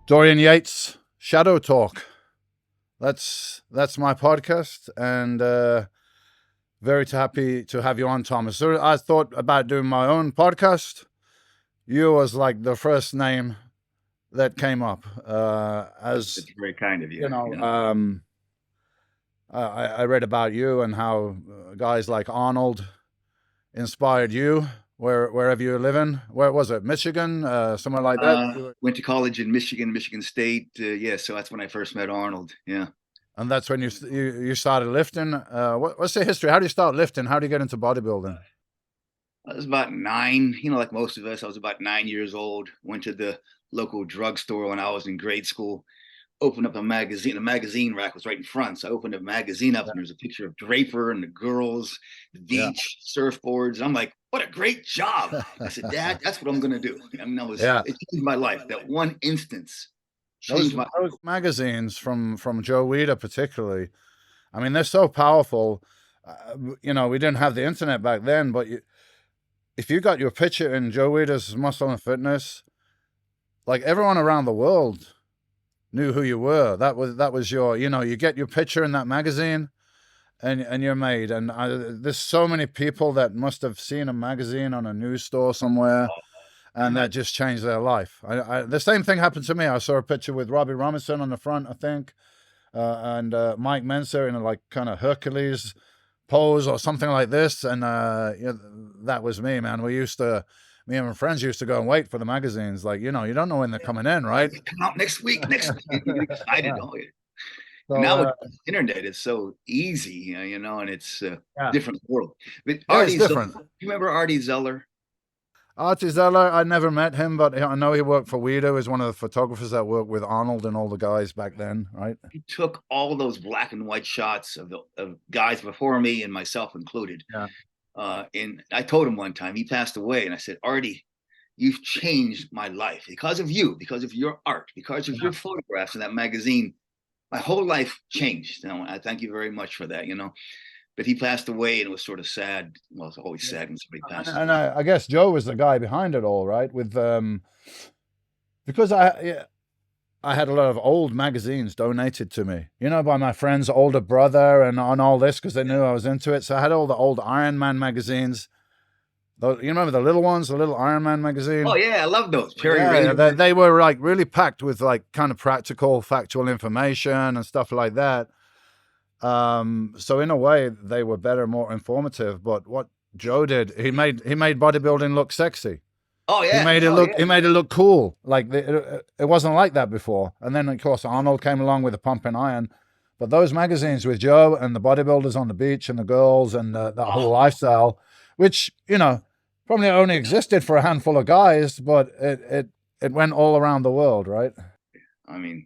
Dorian Yates, Shadow Talk. That's my podcast, and very happy to have you on, Thomas. So I thought about doing my own podcast. You was like the first name that came up. As It's very kind of you. you know, I read about you and how guys like Arnold inspired you wherever you're living. Where was it? Michigan, somewhere like that. Went to college in Michigan, Michigan State. Yeah, so that's when I first met Arnold. Yeah. And that's when you started lifting. What's the history? How do you start lifting? How do you get into bodybuilding? I was about 9, like most of us. I was about 9 years old. Went to the local drugstore when I was in grade school. Opened up a magazine. The magazine rack was right in front. So I opened a magazine up, and there's a picture of Draper and the girls, the beach, surfboards. And I'm like, what a great job. I said, Dad, that's what I'm going to do. I mean, it changed my life. That one instance changed my life. Those magazines from Joe Weider particularly, I mean, they're so powerful. We didn't have the internet back then, but if you got your picture in Joe Weider's Muscle and Fitness, like everyone around the world knew who you were. That was your, you get your picture in that magazine and you're made. And there's so many people that must have seen a magazine on a news store somewhere and that just changed their life. The same thing happened to me. I saw a picture with Robbie Robinson on the front, I think, and Mike Mensa in a like kind of Hercules pose or something like this. And that was me, man. Me and my friends used to go and wait for the magazines. Like, you don't know when they're coming in, right? Come out next week. You get excited. Oh, yeah. So, now with the internet, it's so easy, and it's a different world. But it's different. Do you remember Artie Zeller? Artie Zeller, I never met him, but I know he worked for Weider. He was one of the photographers that worked with Arnold and all the guys back then, right? He took all those black and white shots of guys before me and myself included. Yeah. And I told him one time, he passed away, and I said, Artie, you've changed my life because of you, because of your art, because of your photographs in that magazine. My whole life changed. And I thank you very much for that, But he passed away, and it was sort of sad. Well, it's always sad when somebody passes away. And I guess Joe was the guy behind it all, right? With because I had a lot of old magazines donated to me, by my friend's older brother and on all this because they knew I was into it. So I had all the old Iron Man magazines. You remember the little ones, the little Iron Man magazine? Oh, yeah, I love those. They were like really packed with like kind of practical, factual information and stuff like that. So in a way, they were better, more informative. But what Joe did, he made bodybuilding look sexy. Oh yeah, he made it look cool. Like it wasn't like that before. And then of course Arnold came along with the pumping iron. But those magazines with Joe and the bodybuilders on the beach and the girls and that whole lifestyle, which probably only existed for a handful of guys, but it went all around the world, right? I mean,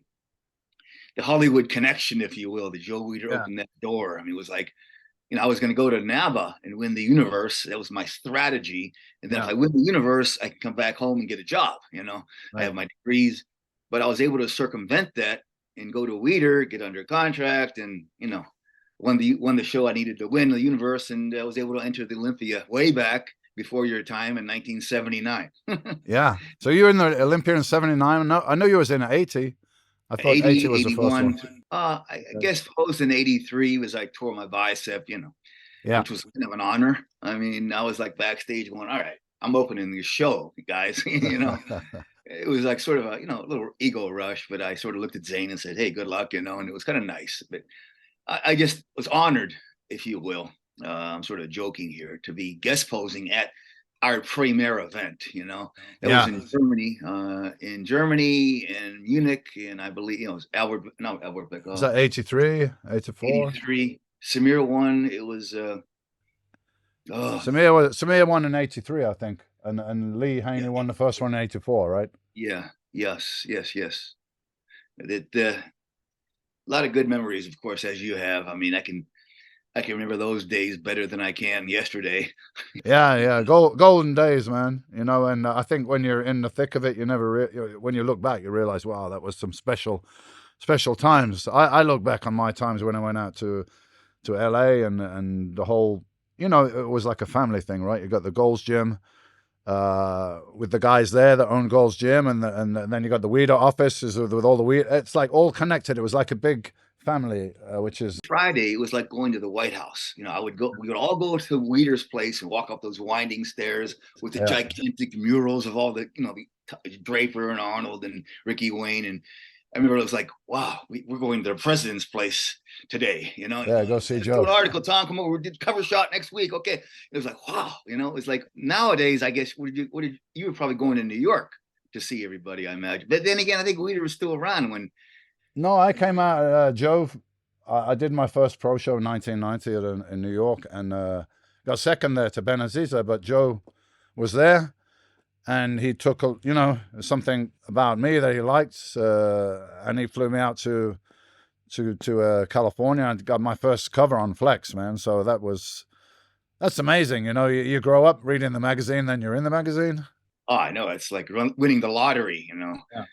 the Hollywood connection, if you will, the Joe Weider opened that door. I mean, it was like, I was going to go to NABA and win the universe. That was my strategy. And then if I win the universe, I can come back home and get a job. I have my degrees, but I was able to circumvent that and go to Weider, get under contract, and won the show I needed to win the universe, and I was able to enter the Olympia way back before your time in 1979. Yeah. So you were in the Olympia in 79. I know you was in 80. I thought 80 was 81. The first one. I guess post in 83 was I tore my bicep, which was kind of an honor. I mean, I was like backstage going, all right, I'm opening the show, guys. It was like sort of a, a little ego rush, but I sort of looked at Zane and said, hey, good luck, and it was kind of nice. But I just was honored, if you will. I'm sort of joking here, to be guest posing at our premier event, that was in Germany, in Munich, and I believe, it was Albert. Was that 83, 84? 83. Samir won. It was, Samir won in 83, I think. And Lee Haney won the first one in 84, right? Yeah. Yes. A lot of good memories, of course, as you have. I mean, I can remember those days better than I can yesterday. Yeah. Golden days, man. And I think when you're in the thick of it, when you look back, you realize, wow, that was some special times. I look back on my times when I went out to LA and the whole, it was like a family thing, right? You got the Gold's Gym, with the guys there that own Gold's Gym, and then you got the Weeder office with all the weed. It's like all connected. It was like a big family, which is Friday. It was like going to the White House. You know, we would all go to Weeder's place and walk up those winding stairs with the gigantic murals of all the, you know, the Draper and Arnold and Ricky Wayne. And I remember it was like, wow, we're going to the president's place today, you know. Yeah, go see Joe. Do an article, Tom, come over, we did cover shot next week. Okay. It was like, wow, you know, it's like nowadays, I guess, you were probably going to New York to see everybody, I imagine. But then again, I think Weeder was still around when. No, I came out, Joe, I did my first pro show in 1990 in New York, and got second there to Ben Aziza, but Joe was there, and he took, you know, something about me that he liked, and he flew me out to California and got my first cover on Flex, man. So that's amazing. You know, you grow up reading the magazine, then you're in the magazine. Oh, I know. It's like winning the lottery, you know. Yeah.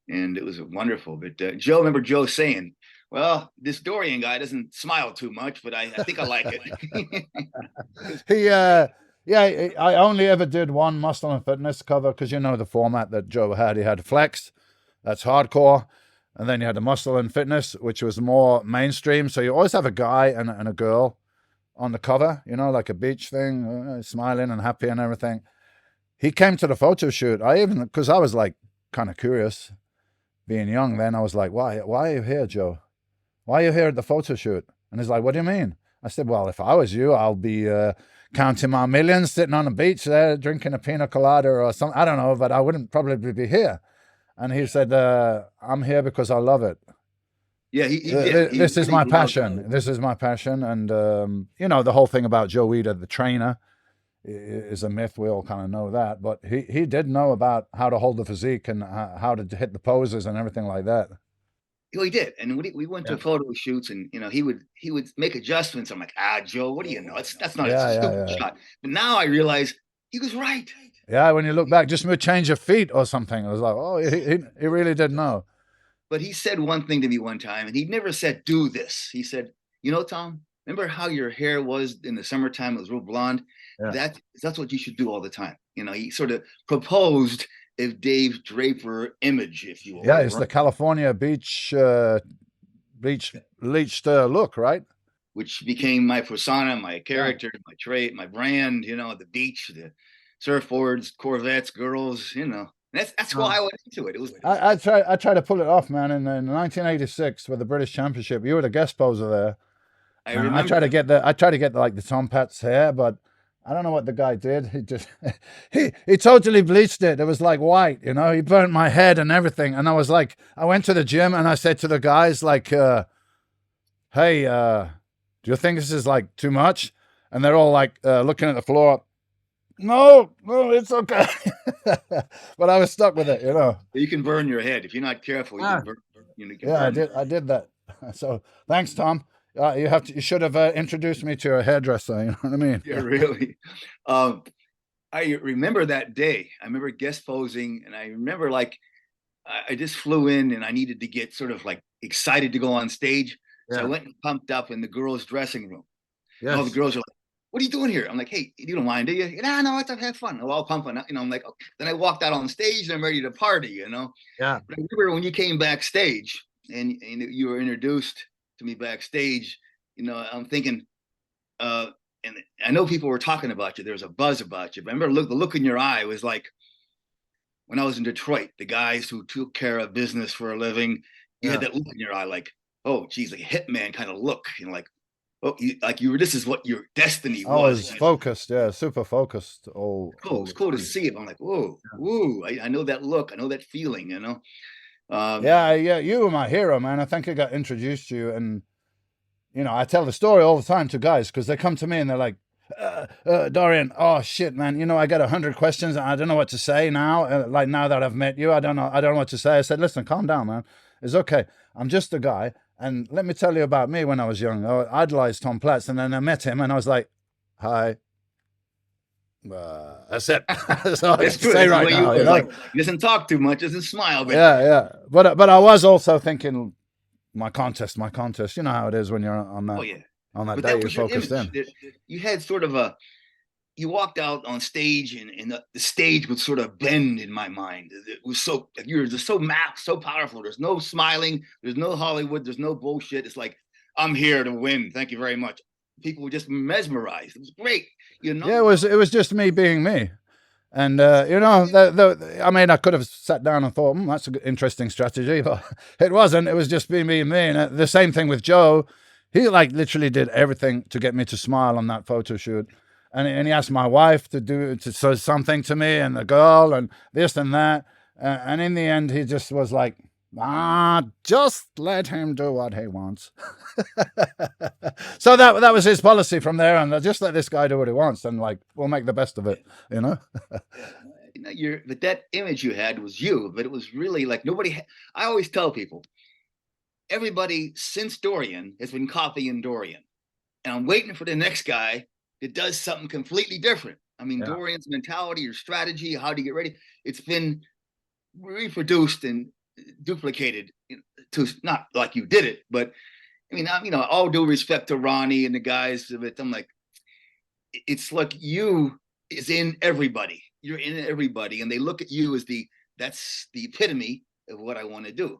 And it was wonderful. But Joe, remember Joe saying, well, this Dorian guy doesn't smile too much, but I think I like it. I only ever did one Muscle and Fitness cover because you know the format that Joe had. He had Flex, that's hardcore, and then you had the Muscle and Fitness, which was more mainstream. So you always have a guy and a girl on the cover, you know, like a beach thing, smiling and happy and everything. He came to the photo shoot. Because I was like kind of curious, being young then, I was like, why are you here, Joe? Why are you here at the photo shoot? And he's like, what do you mean? I said, well, if I was you, I'll be counting my millions, sitting on the beach there, drinking a pina colada or something. I don't know, but I wouldn't probably be here. And he said, I'm here because I love it. Yeah, this is my passion. This is my passion. And, you know, the whole thing about Joe Weeder, the trainer, is a myth. We all kind of know that. But he did know about how to hold the physique and how to hit the poses and everything like that. Well, he did, and we went to photo shoots, and you know he would make adjustments. I'm like, Joe, what do you know? That's not a stupid shot. But now I realize he was right. Yeah, when you look back, just a change of feet or something, it was like, oh, he really did know. But he said one thing to me one time, and he never said do this. He said, you know, Tom, remember how your hair was in the summertime? It was real blonde. Yeah. That's what you should do all the time. You know, he sort of proposed if Dave Draper image, if you will. Yeah, it's the California beach bleached look, right? Which became my persona, my character, my trait, my brand, you know, the beach, the surfboards, Corvettes, girls, you know. That's why I went into it. I tried to pull it off, man. In 1986 for the British Championship, you were the guest poser there. I tried to get the Tom Platz hair, but I don't know what the guy did. He just he totally bleached it. It was like white, you know. He burnt my head and everything. And I was like, I went to the gym and I said to the guys, like, hey, do you think this is like too much? And they're all like looking at the floor. No, it's okay. But I was stuck with it, you know. You can burn your head if you're not careful. You can burn, I did that. So thanks, Tom. You should have introduced me to a hairdresser. You know what I mean? Yeah, really. I remember that day. I remember guest posing, and I remember like I just flew in, and I needed to get sort of like excited to go on stage. So I went and pumped up in the girls' dressing room. Yes. All the girls are like, "What are you doing here?" I'm like, "Hey, you don't mind, do you?" No, it's have fun. I'm all pumping, you know. I'm like, okay. Then I walked out on stage, and I'm ready to party, you know. Yeah. But I remember when you came backstage, and you were introduced to me backstage, you know, I'm thinking, and I know people were talking about you. There was a buzz about you. But I remember the look in your eye was like when I was in Detroit, the guys who took care of business for a living, you had that look in your eye, like, oh, geez, like a hitman kind of look, you know, like, oh, this is what your destiny was. I was focused, super focused. Oh, cool. It was cool to see it. I'm like, whoa, I know that look. I know that feeling, you know. You were my hero, man. I think I got introduced to you, and you know, I tell the story all the time to guys because they come to me and they're like, Dorian, oh shit, man, you know, I got 100 questions and I don't know what to say now. Like now that I've met you, I don't know what to say. I said, listen, calm down, man. It's okay. I'm just a guy, and let me tell you about me when I was young. I idolized Tom Platz, and then I met him, and I was like, hi. That's it. That's all I can say right now. You know? Like, he doesn't talk too much, doesn't smile. But But I was also thinking, my contest. You know how it is when you're on that. Oh yeah. On that day, you're focused in. You had sort of a you walked out on stage, and the stage would sort of bend in my mind. It was so, like, you're just so so powerful. There's no smiling. There's no Hollywood. There's no bullshit. It's like, I'm here to win. Thank you very much. People were just mesmerized. It was great. You know? Yeah, it was just me being me. And, you know, I mean, I could have sat down and thought, that's an interesting strategy, but it wasn't. It was just me being me. And the same thing with Joe. He, like, literally did everything to get me to smile on that photo shoot. And he asked my wife to say something to me, and the girl, and this and that. And in the end, he just was like, just let him do what he wants. So that was his policy from there, and just let this guy do what he wants, and, like, we'll make the best of it, you know. But that image you had was you, but it was really like nobody. I always tell people, everybody since Dorian has been copying Dorian, and I'm waiting for the next guy that does something completely different. I mean, Dorian's mentality or strategy, how to get ready, it's been reproduced and duplicated, to not like you did it, but I mean, all due respect to Ronnie and the guys of it, I'm like, it's like you is in everybody. You're in everybody, and they look at you as that's the epitome of what I want to do.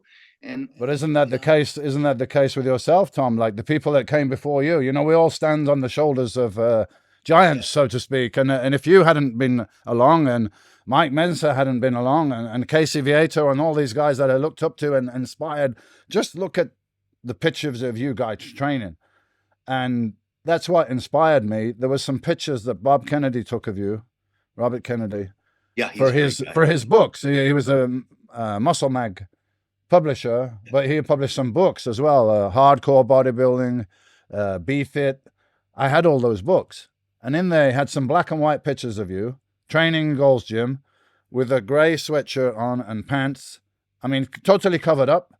But isn't that the case? Isn't that the case with yourself, Tom? Like, the people that came before you, you know, we all stand on the shoulders of giants, so to speak. And if you hadn't been along, and Mike Mensa hadn't been along, and Casey Vieto, and all these guys that I looked up to and inspired, just look at the pictures of you guys training. And that's what inspired me. There was some pictures that Bob Kennedy took of you, Robert Kennedy, for his books. He was a Muscle Mag publisher, but he published some books as well, Hardcore Bodybuilding, Be Fit. I had all those books, and in there had some black and white pictures of you training in Gold's Gym with a gray sweatshirt on and pants. I mean, totally covered up,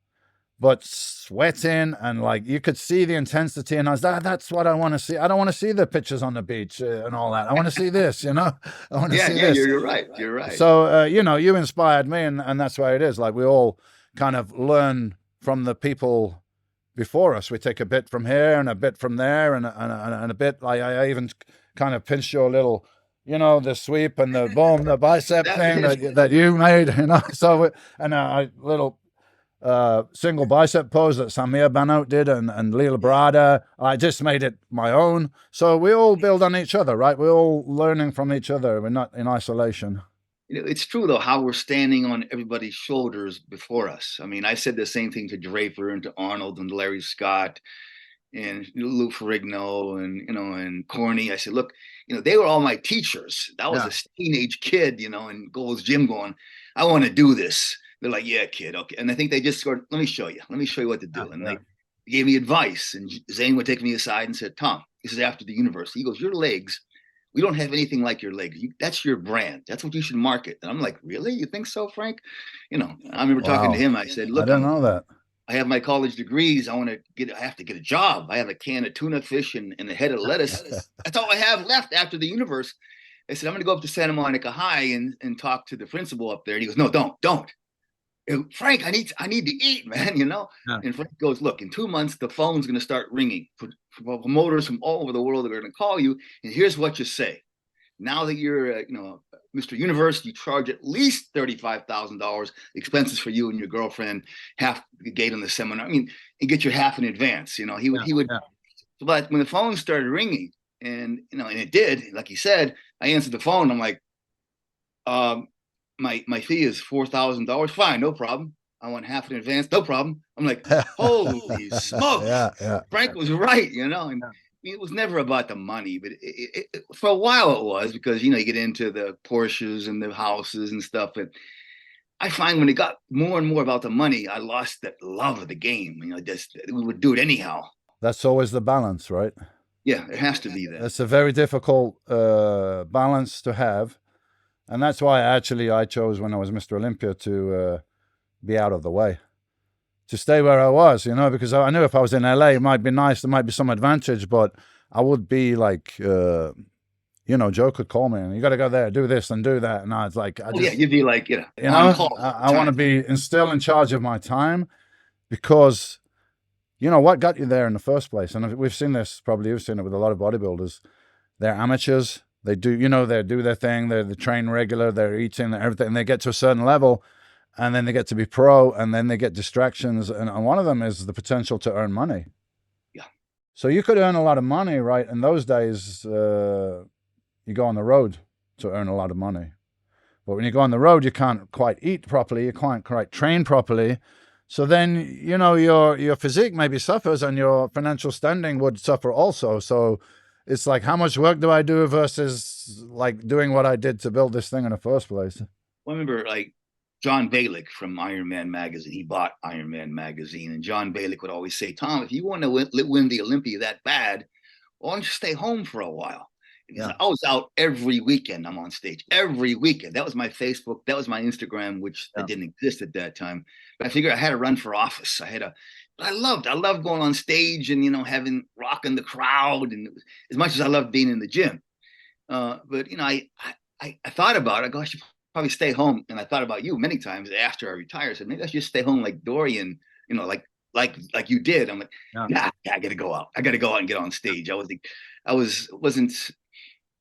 but sweating, and, like, you could see the intensity. And I was like, that's what I want to see. I don't want to see the pictures on the beach and all that. I want to see this, you know. I want to see this. You're right. You're right. So, you know, you inspired me, and that's why it is. Like, we all kind of learn from the people before us. We take a bit from here and a bit from there, and a bit, like, I even kind of pinched your little, you know, the sweep and the boom, the bicep thing that you made, you know. So, and a little single bicep pose that Samir Bannout did, and Lila Brada. I just made it my own. So we all build on each other, right? We're all learning from each other. We're not in isolation. It's true, though, how we're standing on everybody's shoulders before us. I mean, I said the same thing to Draper and to Arnold and Larry Scott and Lou Ferrigno and Corny. I said, look, they were all my teachers. That was a teenage kid, in Gold's Gym going, I want to do this. They're like, yeah, kid. Okay. And I think they just sort of, let me show you what to do. And they gave me advice. And Zane would take me aside and said, Tom, this is after the university. He goes, your legs, we don't have anything like your legs. That's your brand. That's what you should market. And I'm like, really? You think so, Frank? I remember talking to him. I said, look, I don't know that. I have my college degrees. I have to get a job. I have a can of tuna fish and a head of lettuce. That's all I have left after the universe. I said, I'm going to go up to Santa Monica High and talk to the principal up there. And he goes, no, don't. And Frank, I need to eat, man, Yeah. And Frank goes, look, in 2 months, the phone's going to start ringing. Promoters from all over the world are going to call you. And here's what you say. Now that you're, Mr. Universe, you charge at least $35,000 expenses for you and your girlfriend, half the gate on the seminar. I mean, and get your half in advance. He would. But when the phone started ringing, and and it did, like he said, I answered the phone. I'm like, my fee is $4,000. Fine, no problem. I want half in advance, no problem. I'm like, holy smokes! Frank was right, And it was never about the money, but for a while it was, because you get into the Porsches and the houses and stuff. And I find when it got more and more about the money, I lost that love of the game. Just we would do it anyhow. That's always the balance, right? Yeah, it has to be that. It's a very difficult balance to have, and that's why I chose, when I was Mr. Olympia, to be out of the way, to stay where I was, because I knew if I was in LA, it might be nice, there might be some advantage, but I would be like, Joe could call me and you got to go there, do this and do that. And I was like, you'd be like, I want to be still in charge of my time, because, what got you there in the first place? And we've seen this, probably you've seen it with a lot of bodybuilders. They're amateurs. They do, they do their thing. They train regular. They're eating everything. And they get to a certain level, and then they get to be pro, and then they get distractions. And one of them is the potential to earn money. Yeah. So you could earn a lot of money, right? In those days, you go on the road to earn a lot of money. But when you go on the road, you can't quite eat properly. You can't quite train properly. So then, your physique maybe suffers, and your financial standing would suffer also. So it's like, how much work do I do versus like doing what I did to build this thing in the first place? Well, I remember like John Balick from Iron Man magazine. He bought Iron Man magazine, and John Balick would always say, "Tom, if you want to win the Olympia that bad, why don't you stay home for a while?" Yeah. I was out every weekend. I'm on stage every weekend. That was my Facebook. That was my Instagram, which didn't exist at that time. But I figured I had to run for office. I loved going on stage and, rocking the crowd, and as much as I loved being in the gym. But, I thought about it. I go, I should probably stay home. And I thought about you many times after I retired. I said, maybe I should just stay home like Dorian, like you did. I'm like, nah, I got to go out. I got to go out and get on stage. Wasn't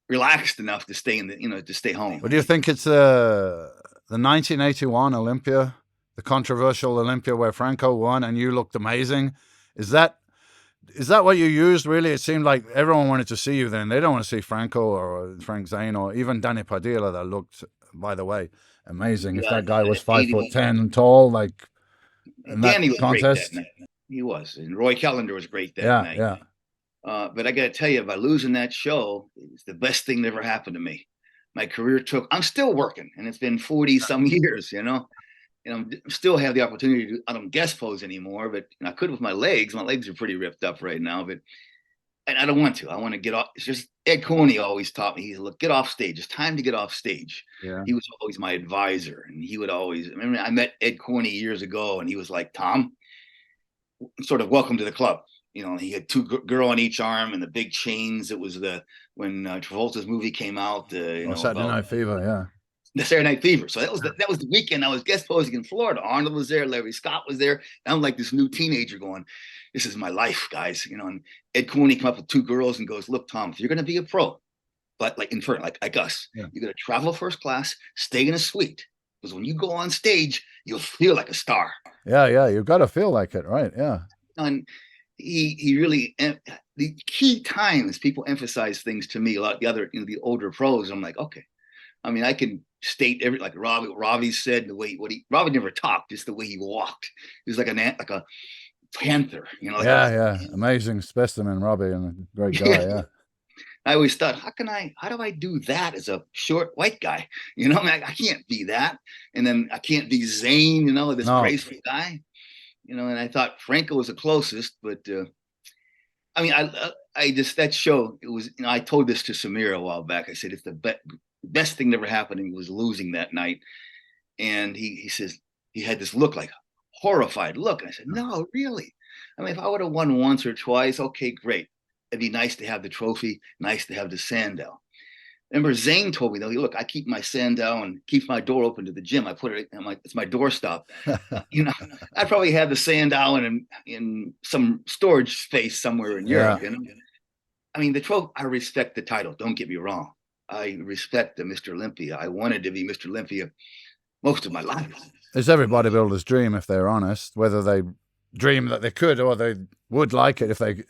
relaxed enough to stay to stay home. What do you think? It's the 1981 Olympia, the controversial Olympia where Franco won and you looked amazing. Is that what you used, really? It seemed like everyone wanted to see you then. They don't want to see Franco or Frank Zane or even Danny Padilla, that looked, by the way, amazing. If that guy was 5'10" tall, like in Danny that was contest. Great that night. He was. And Roy Callender was great that night. Yeah. But I got to tell you, by losing that show, it's the best thing that ever happened to me. My career I'm still working, and it's been 40 some years, and I still have the opportunity to, I don't guest pose anymore, but I could with my legs. My legs are pretty ripped up right now, and I don't want to. I want to get off. It's just Ed Corney always taught me. He said, look, get off stage. It's time to get off stage. Yeah. He was always my advisor, and he would always, I remember I met Ed Corney years ago, and he was like, Tom, sort of welcome to the club. He had two girl on each arm and the big chains. It was when Travolta's movie came out. Saturday Night Fever, yeah. The Saturday Night Fever. So that was the weekend I was guest posing in Florida. Arnold was there, Larry Scott was there. And I'm like this new teenager going, this is my life, guys. And Ed Corney came up with two girls and goes, look, Tom, if you're going to be a pro, but like like us, you're going to travel first class, stay in a suite. Because when you go on stage, you'll feel like a star. Yeah. You've got to feel like it, right? Yeah. And he really, the key times people emphasize things to me, a lot of the other, the older pros. I'm like, okay. I mean, I can state like Ravi said, Ravi never talked, just the way he walked. He was like a panther, Yeah. Amazing specimen, Robbie, and a great guy. Yeah. I always thought, how do I do that as a short white guy? I can't be that. And then I can't be Zane, this graceful guy. And I thought Franco was the closest, but I just, that show, it was, I told this to Samir a while back. I said, it's the best thing that ever happened. He was losing that night. And he says, he had this look, like horrified look. And I said, no, really? I mean, if I would have won once or twice, okay, great. It'd be nice to have the trophy, nice to have the sandal. Remember, Zane told me, though, look, I keep my sandal and keep my door open to the gym. I put it, it's my doorstop. I probably have the sandal in some storage space somewhere in Europe. I mean, the trophy, I respect the title. Don't get me wrong. I respect the Mr. Olympia. I wanted to be Mr. Olympia most of my life. It's every bodybuilder's dream, if they're honest, whether they dream that they could or they would like it if they,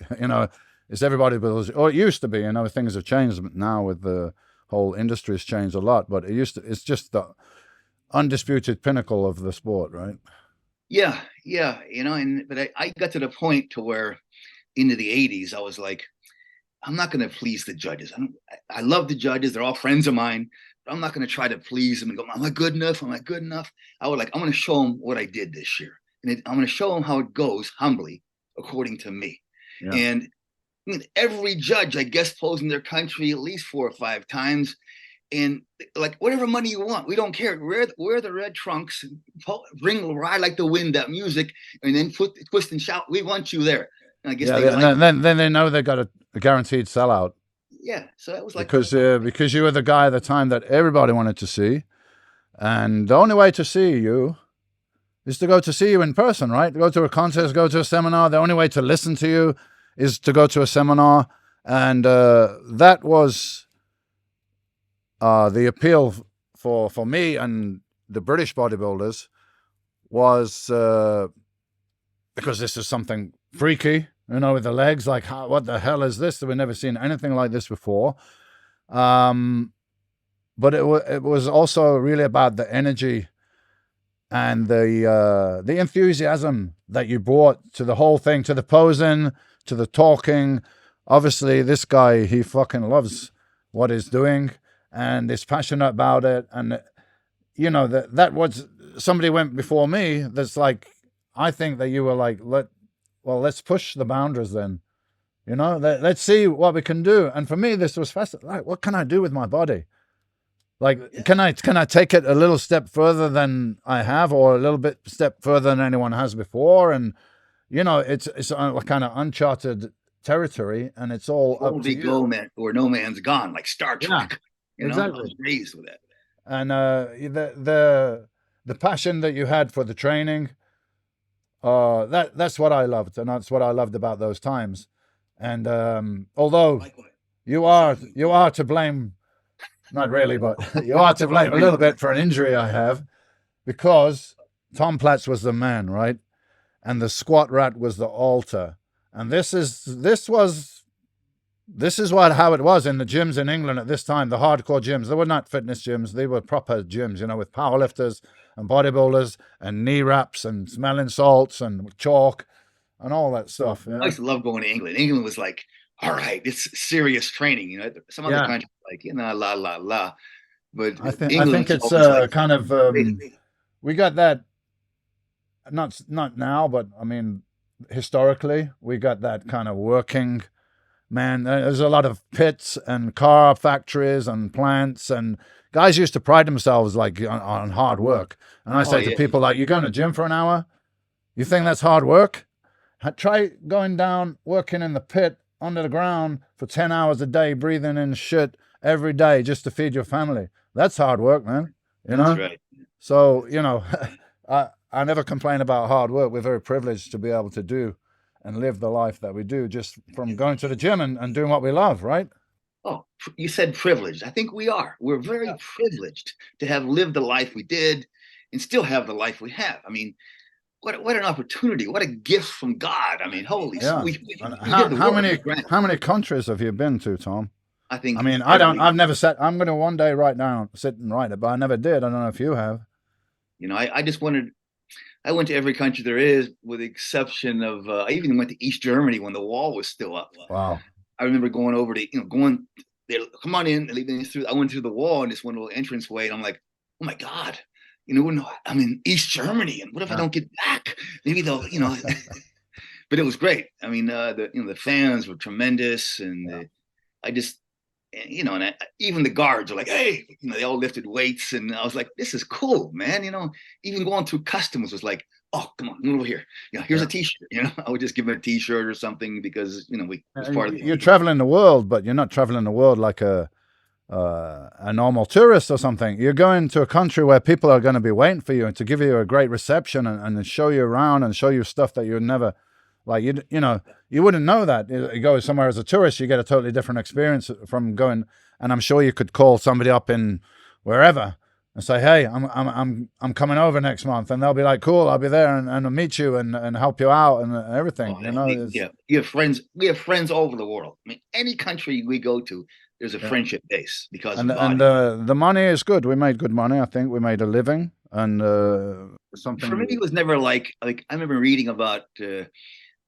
it's every bodybuilder's, or it used to be, things have changed now with the whole industry has changed a lot, but it's just the undisputed pinnacle of the sport, right? Yeah. But I got to the point to where into the 80s, I was like, I'm not going to please the judges. I love the judges. They're all friends of mine, but I'm not going to try to please them and go, am I good enough? Am I good enough? I'm going to show them what I did this year. And I'm going to show them how it goes humbly, according to me. Yeah. And every judge, I guess, posed in their country at least 4 or 5 times. And like, whatever money you want, we don't care. Wear the red trunks, ride like the wind, that music, and then twist and shout, we want you there. And I guess then they know they got a guaranteed sellout. Yeah, so that was like because you were the guy at the time that everybody wanted to see, and the only way to see you is to go to see you in person, right? To go to a contest, go to a seminar. The only way to listen to you is to go to a seminar, and that was the appeal for me and the British bodybuilders was because this is something freaky, you know, with the legs. Like, what the hell is this? We've never seen anything like this before. But it was also really about the energy and the enthusiasm that you brought to the whole thing, to the posing, to the talking. Obviously, this guy, he fucking loves what he's doing and is passionate about it. And, you know, that was, somebody went before me that's like, I think that you were like, let's push the boundaries then. You know, let's see what we can do. And for me, this was fascinating. Like, what can I do with my body? Like, can I take it a little step further than I have, or a little bit step further than anyone has before? And, you know, it's a kind of uncharted territory, and it's all up to you. Go, man, or no man's gone, like Star Trek. You know, exactly. I was raised with that. And the passion that you had for the training, that's what I loved, and that's what I loved about those times. And although you are to blame, not really, but you are to blame a little bit for an injury I have, because Tom Platz was the man, right? And the squat rack was the altar. And this is how it was in the gyms in England at this time, the hardcore gyms. They were not fitness gyms, they were proper gyms, you know, with powerlifters and bodybuilders and knee wraps and smelling salts and chalk and all that stuff. I used to love going to England. England was like, all right, it's serious training. You know, some other countries like, you know, la la la. But I think it's like, kind of we got that. Not now, but I mean, historically, we got that kind of working. Man, there's a lot of pits and car factories and plants, and guys used to pride themselves like on hard work. And I say to people like, "You going to gym for an hour? You think that's hard work? Try going down, working in the pit under the ground for 10 hours a day, breathing in shit every day just to feed your family. That's hard work, man. You know." That's right. So, you know, I never complain about hard work. We're very privileged to be able to do and live the life that we do just from going to the gym and doing what we love, right? Oh, you said privileged. I think we are. We're very privileged to have lived the life we did and still have the life we have. I mean, what an opportunity. What a gift from God. I mean, holy how many countries have you been to, Tom? I've never sat. I'm going to one day right now sit and write it, but I never did. I don't know if you have. You know, I went to every country there is, with the exception of, I even went to East Germany when the wall was still up. Wow. I remember going over to, going there, come on in, leaving through. I went through the wall and this one little entrance way, and I'm like, oh my God, you know, I'm in East Germany, and what if I don't get back? Maybe they'll, you know. But it was great. I mean, the fans were tremendous, and I just, you know, and even the guards are like, hey, you know, they all lifted weights, and I was like, this is cool, man. You know, even going through customs was like, oh, come on, move over here. You know, here's a T-shirt. You know, I would just give them a T-shirt or something because, you know, it's part of. You're traveling the world, but you're not traveling the world like a normal tourist or something. You're going to a country where people are going to be waiting for you and to give you a great reception and show you around and show you stuff that you'd never. Like, you know, you wouldn't know that. You go somewhere as a tourist, you get a totally different experience from going. And I'm sure you could call somebody up in wherever and say, hey, I'm coming over next month, and they'll be like, cool, I'll be there and I'll meet you and help you out and everything. You know, you have friends. We have friends all over the world. I mean, any country we go to, there's a friendship base because the money is good. We made good money. I think we made a living, and something. For me, it was never like I remember reading about.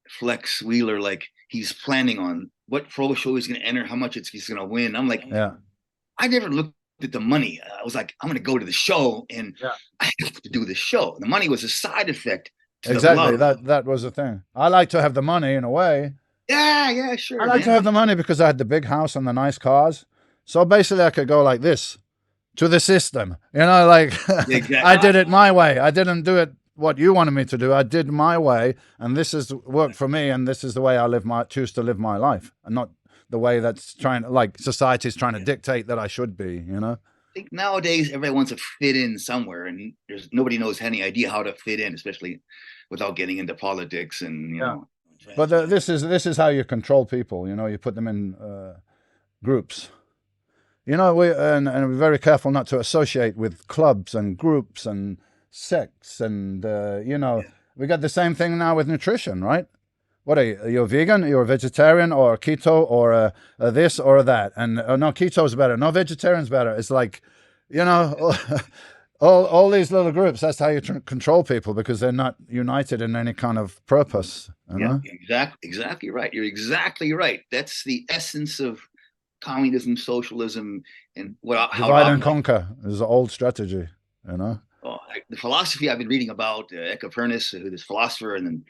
Flex Wheeler, like he's planning on what pro show he's going to enter, how much he's going to win. I'm like, I never looked at the money. I was like, I'm going to go to the show, and I have to do the show. The money was a side effect. Exactly. That was the thing. I like to have the money in a way. Yeah, sure. I like to have the money because I had the big house and the nice cars. So basically, I could go like this to the system. You know, like exactly. I did it my way. I didn't do it what you wanted me to do. I did my way, and this has worked for me, and this is the way I choose to live my life, and not the way that's society's trying to dictate that I should be, you know? I think nowadays everybody wants to fit in somewhere, and nobody knows any idea how to fit in, especially without getting into politics and, you know. But this is how you control people, you know, you put them in groups. You know, and we're very careful not to associate with clubs and groups and sects, and you know, Yeah. we got the same thing now with nutrition, right? What are you? Are you a vegan? You're a vegetarian, or a keto, or a this or a that? And no, keto's better. No, vegetarian's better. It's like, you know, all these little groups. That's how you control people, because they're not united in any kind of purpose. You Yeah, know, exactly right. You're exactly right. That's the essence of communism, socialism, and how it divide and operates. conquer is an old strategy. You know. The philosophy I've been reading about Epicurus, who this philosopher, and then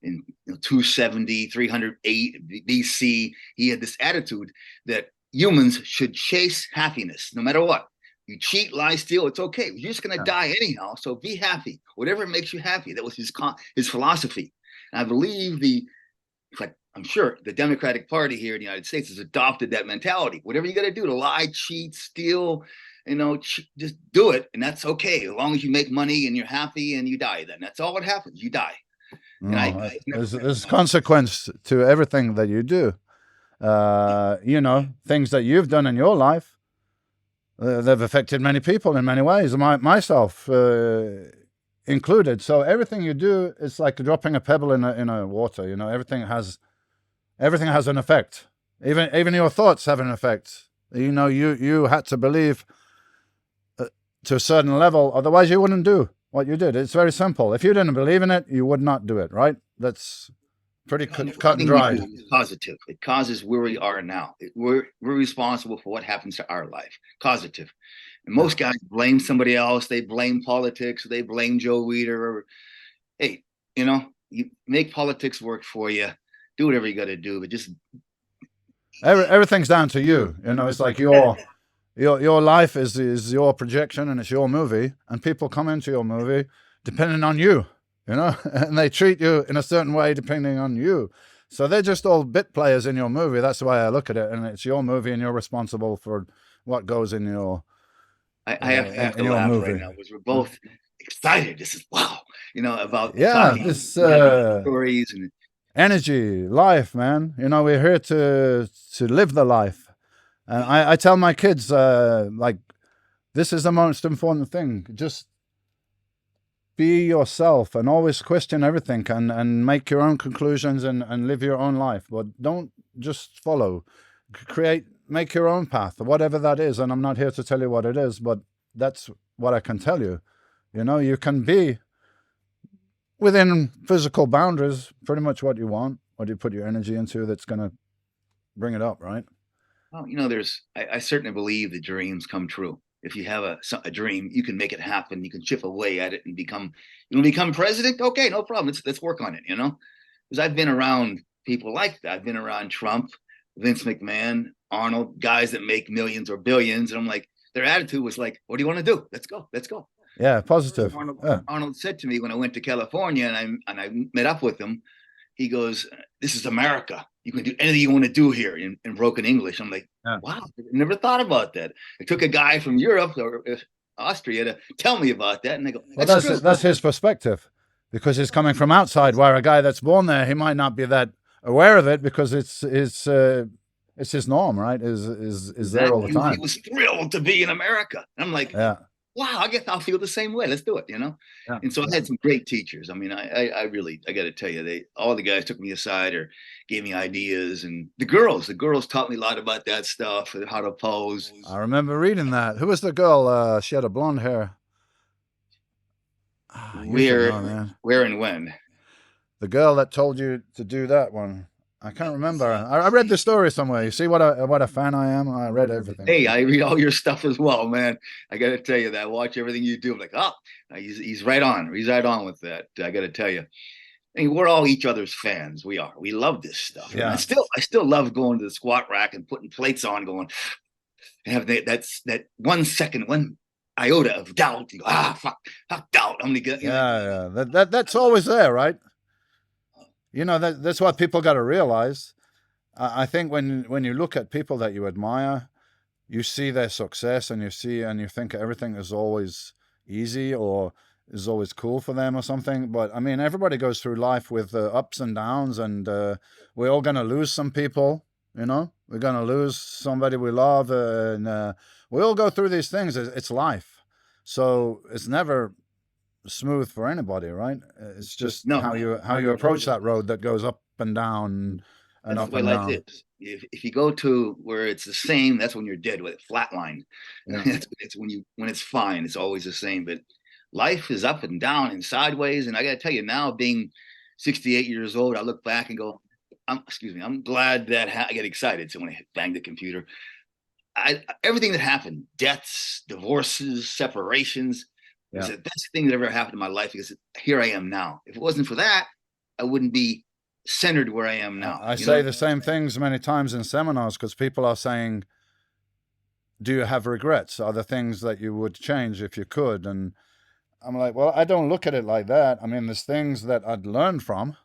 in 270, 308 BC, he had this attitude that humans should chase happiness no matter what. You cheat, lie, steal, it's okay. You're just going to die anyhow, so be happy. Whatever makes you happy. That was his philosophy. And I believe like I'm sure the Democratic Party here in the United States has adopted that mentality. Whatever you got to do to lie, cheat, steal, just do it, and that's okay as long as you make money and you're happy and you die. Then that's all that happens. You die. And No, there's consequence to everything that you do. You know, things that you've done in your life, they've affected many people in many ways, myself included. So everything you do is like dropping a pebble in a water. You know, everything has an effect. Even your thoughts have an effect. You know, you had to believe to a certain level, otherwise you wouldn't do what you did. It's very simple. If you didn't believe in it, you would not do it, right? That's pretty cut and dried. Causative. It causes where we are now. We're responsible for what happens to our life. Causative. And most guys blame somebody else. They blame politics. They blame Joe Weider. Or, hey, you make politics work for you. Do whatever you got to do, but just everything's down to you. You know, it's like your life is your projection, and it's your movie, and people come into your movie depending on you, you know, and they treat you in a certain way depending on you. So they're just all bit players in your movie. That's the way I look at it, and it's your movie, and you're responsible for what goes in your. I have to laugh movie right now because we're both excited. This is wow, about this stories and energy, life, man. You know, we're here to live the life. And I tell my kids, like, this is the most important thing. Just be yourself and always question everything, and make your own conclusions and live your own life. But don't just follow. Make your own path, whatever that is. And I'm not here to tell you what it is, but that's what I can tell you. You know, you can be within physical boundaries, pretty much what you want, what you put your energy into that's going to bring it up, right? Well, I certainly believe that dreams come true. If you have a dream, you can make it happen. You can chip away at it and become president. Okay, no problem. Let's work on it, because I've been around people like that. I've been around Trump, Vince McMahon, Arnold, guys that make millions or billions. And I'm like, their attitude was like, what do you want to do? Let's go. Yeah, positive. Arnold said to me when I went to California and I met up with him, he goes, this is America. You can do anything you want to do here in broken English. I'm like, wow, I never thought about that. It took a guy from Europe or Austria to tell me about that. And I go, that's his perspective, because he's coming from outside, where a guy that's born there, he might not be that aware of it, because it's his norm, right? Is there all the time. He was thrilled to be in America. And I'm like, wow, I guess I'll feel the same way. Let's do it, Yeah. And so I had some great teachers. I mean, I really got to tell you, all the guys took me aside or gave me ideas, and the girls taught me a lot about that stuff, how to pose. I remember reading that. Who was the girl? She had a blonde hair. Where and when? The girl that told you to do that one. I can't remember. I read the story somewhere. You see what a fan I am? I read everything. Hey, I read all your stuff as well, man. I got to tell you that. I watch everything you do. I'm like, he's right on. He's right on with that. I got to tell you. I mean, we're all each other's fans. We are. We love this stuff. Yeah. I still love going to the squat rack and putting plates on, going, and have that 1 second, one iota of doubt. You go, fuck doubt. I'm gonna get. Yeah. That's always there, right? You know, that's what people got to realize. I think when you look at people that you admire, you see their success, and you think everything is always easy or is always cool for them or something. But I mean, everybody goes through life with ups and downs, and we're all going to lose some people. You know, we're going to lose somebody we love, and we all go through these things. It's life, so it's never smooth for anybody, right? It's just No, how you approach that road that goes up and down and that's the up way and life down. is. If you go to where it's the same, that's when you're dead with it, flatline. Yeah, It's when it's fine, it's always the same. But life is up and down and sideways. And I got to tell you, now being 68 years old, I look back and go, excuse me, I'm glad that I get excited. So when I bang the computer, everything that happened, deaths, divorces, separations, it was yeah. the best thing that ever happened in my life because here I am now. If it wasn't for that, I wouldn't be centered where I am now. I say the same things many times in seminars because people are saying, "Do you have regrets? Are there things that you would change if you could?" And I'm like, "Well, I don't look at it like that. I mean, there's things that I'd learn from,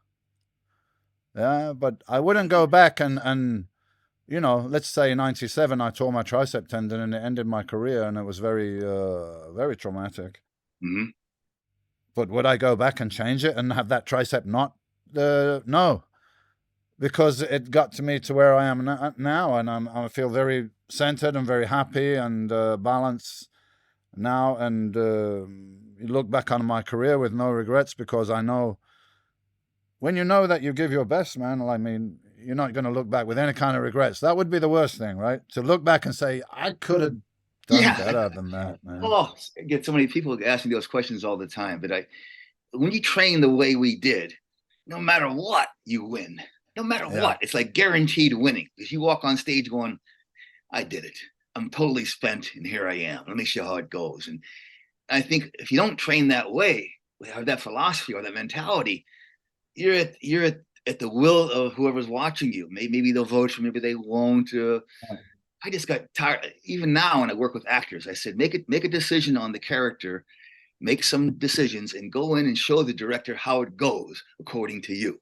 yeah, but I wouldn't go back and let's say 97, I tore my tricep tendon and it ended my career, and it was very, very traumatic. Mm-hmm. But would I go back and change it and have that tricep not? No, because it got to me to where I am now, and I feel very centered and very happy and balanced now. And you look back on my career with no regrets because I know when you know that you give your best, man. I mean, you're not going to look back with any kind of regrets. That would be the worst thing, right? To look back and say, I could have done Yeah. better than that, man. Oh, I get so many people asking those questions all the time. But when you train the way we did, no matter what, you win. No matter Yeah. what, it's like guaranteed winning because you walk on stage going, I did it. I'm totally spent, and here I am. Let me show how it goes. And I think if you don't train that way, have that philosophy or that mentality, you're at the will of whoever's watching you. Maybe they'll vote for me, maybe they won't. I just got tired. Even now, when I work with actors, I said make a decision on the character, make some decisions, and go in and show the director how it goes according to you.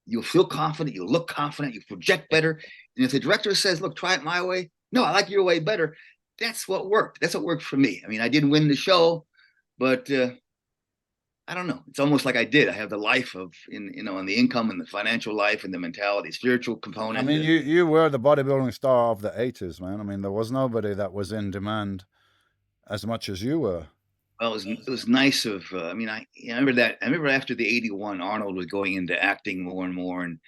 You'll feel confident. You'll look confident. You project better. And if the director says, "Look, try it my way," no, I like your way better. That's what worked. That's what worked for me. I mean, I didn't win the show, but I don't know. It's almost like I did. I have the life of, and the income and the financial life and the mentality, spiritual I component. mean, you were the bodybuilding star of the 80s, man. I mean, there was nobody that was in demand as much as you were. Well, it was nice of. I mean, I remember that. I remember after the '81, Arnold was going into acting more and more, and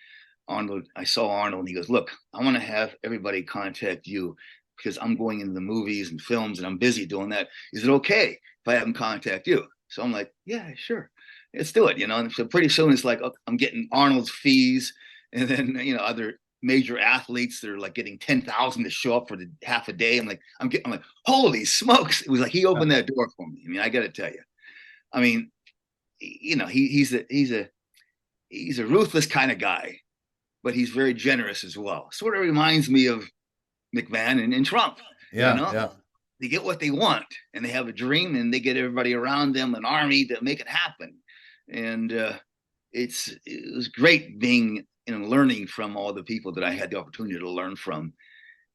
Arnold. I saw Arnold, and he goes, "Look, I want to have everybody contact you because I'm going into the movies and films, and I'm busy doing that. Is it okay if I have them contact you?" So I'm like, "Yeah, sure, let's do it." And so pretty soon it's like, I'm getting Arnold's fees, and then other major athletes that are like getting 10,000 to show up for the half a day. I'm like, holy smokes! It was like he opened that door for me. I mean, I got to tell you. I mean, he's a ruthless kind of guy, but he's very generous as well. Sort of reminds me of McMahon and Trump. You Yeah, know, yeah. they get what they want, and they have a dream, and they get everybody around them, an army to make it happen. And it was great being learning from all the people that I had the opportunity to learn from.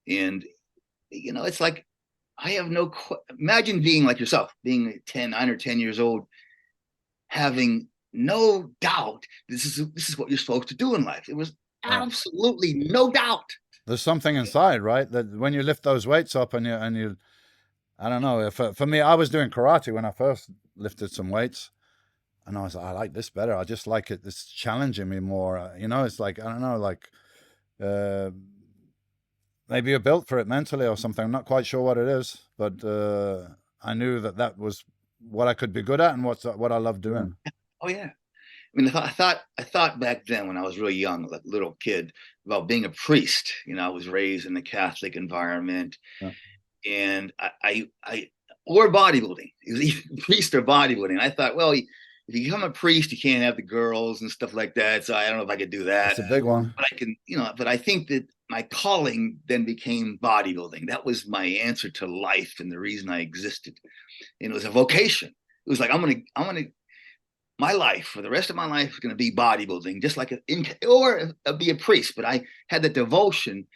And it's like I have imagine being like yourself, being 9 or 10 years old, having no doubt this is what you're supposed to do in life. It was Yeah. absolutely no doubt. There's something inside, right? That when you lift those weights up and you I don't know. For me, I was doing karate when I first lifted some weights, and I was like, I like this better. I just like it. It's challenging me more. It's like I don't know, like uh, maybe you're built for it mentally or something. I'm not quite sure what it is, but I knew that was what I could be good at and what I love doing. Oh yeah. I mean, I thought back then when I was really young, like a little kid, about being a priest. I was raised in the Catholic environment, Yeah. and I or bodybuilding. It was either priest or bodybuilding. I thought, well, if you become a priest, you can't have the girls and stuff like that. So I don't know if I could do that, It's a big one. but I can, But I think that my calling then became bodybuilding. That was my answer to life and the reason I existed. And it was a vocation. It was like I'm gonna my life for the rest of my life is going to be bodybuilding, just like or be a priest. But I had that devotion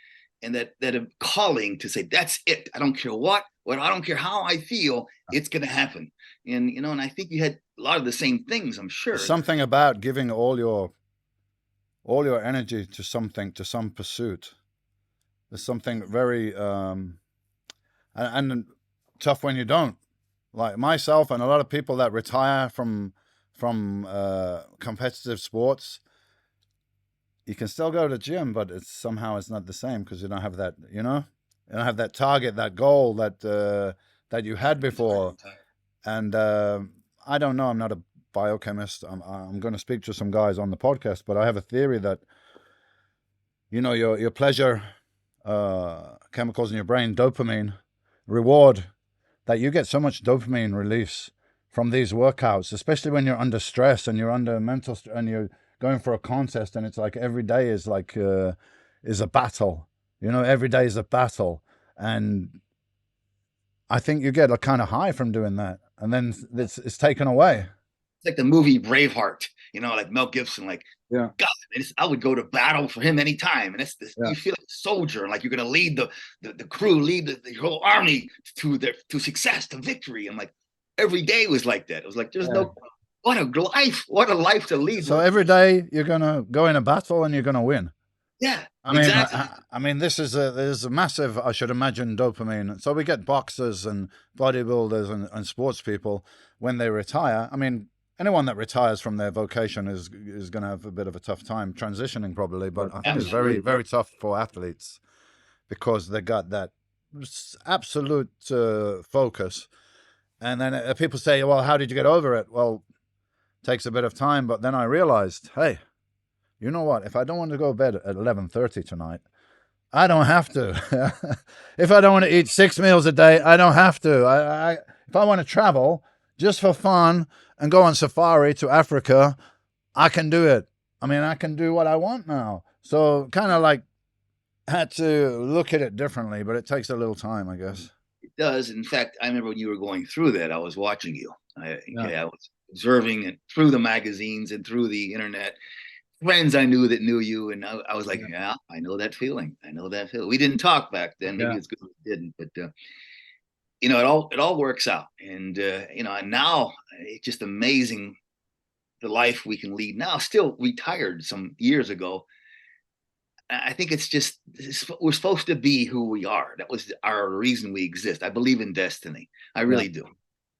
and that calling to say, that's it. I don't care what, I don't care how I feel, it's going to happen. And I think you had a lot of the same things, I'm There's sure. something about giving all your energy to something, to some pursuit, There's something very and tough when you don't. Like myself and a lot of people that retire from competitive sports, you can still go to the gym, but it's not the same because you don't have that, you know, you don't have that target, that goal that you had before. And I don't know. I'm not a biochemist. I'm going to speak to some guys on the podcast, but I have a theory that, you know, your pleasure chemicals in your brain, dopamine reward, that you get so much dopamine release from these workouts, especially when you're under stress and you're under mental and you're going for a contest, and it's like every day is like is a battle. You know, every day is a battle, and I think you get a kind of high from doing that, and then it's taken away. It's like the movie Braveheart, you know, like Mel Gibson, like, yeah, God, I would go to battle for him anytime. And you feel like a soldier, like you're going to lead the crew, lead the whole army to success, to victory. And like every day was like that. It was like, there's no, what a life to lead. So every day you're going to go in a battle and you're going to win. Yeah, I mean, exactly. I mean, there's a massive, I should imagine, dopamine. So we get boxers and bodybuilders and sports people when they retire. I mean, anyone that retires from their vocation is going to have a bit of a tough time transitioning, probably. But I think it's very, very tough for athletes because they got that absolute focus. And then people say, well, how did you get over it? Well, it takes a bit of time. But then I realized, hey, you know what? If I don't want to go to bed at 11:30 tonight, I don't have to. If I don't want to eat 6 meals a day, I don't have to. If I want to travel just for fun and go on safari to Africa, I can do it. I mean, I can do what I want now. So kind of like had to look at it differently, but it takes a little time, I guess. It does. In fact, I remember when you were going through that, I was watching you. I was observing it through the magazines and through the internet. Friends I knew that knew you, and I was like, yeah, I know that feeling. I know that feeling. We didn't talk back then. Maybe it's good we didn't, but you know, it all works out. And you know, and now it's just amazing the life we can lead now. Still retired some years ago. I think we're supposed to be who we are. That was our reason we exist. I believe in destiny. I really do.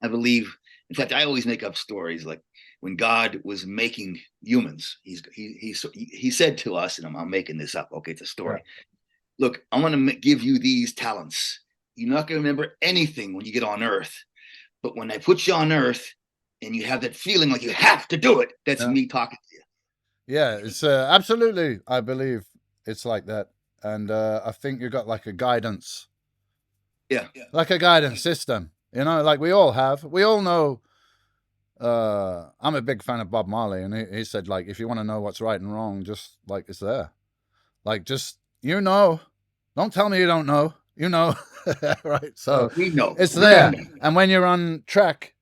I believe. In fact, I always make up stories like when God was making humans. He said to us, and I'm making this up. Okay, it's a story. Yeah. Look, I'm going to give you these talents. You're not going to remember anything when you get on Earth, but when I put you on Earth, and you have that feeling like you have to do it, that's me talking to you. Yeah, it's absolutely. I believe it's like that, and I think you got like a guidance. Yeah, like a guidance system. You know, like we all have. We all know. I'm a big fan of Bob Marley, and he said, like, if you want to know what's right and wrong, just like it's there. Like, just don't tell me you don't know. You know, right? So we know it's there. And when you're on track,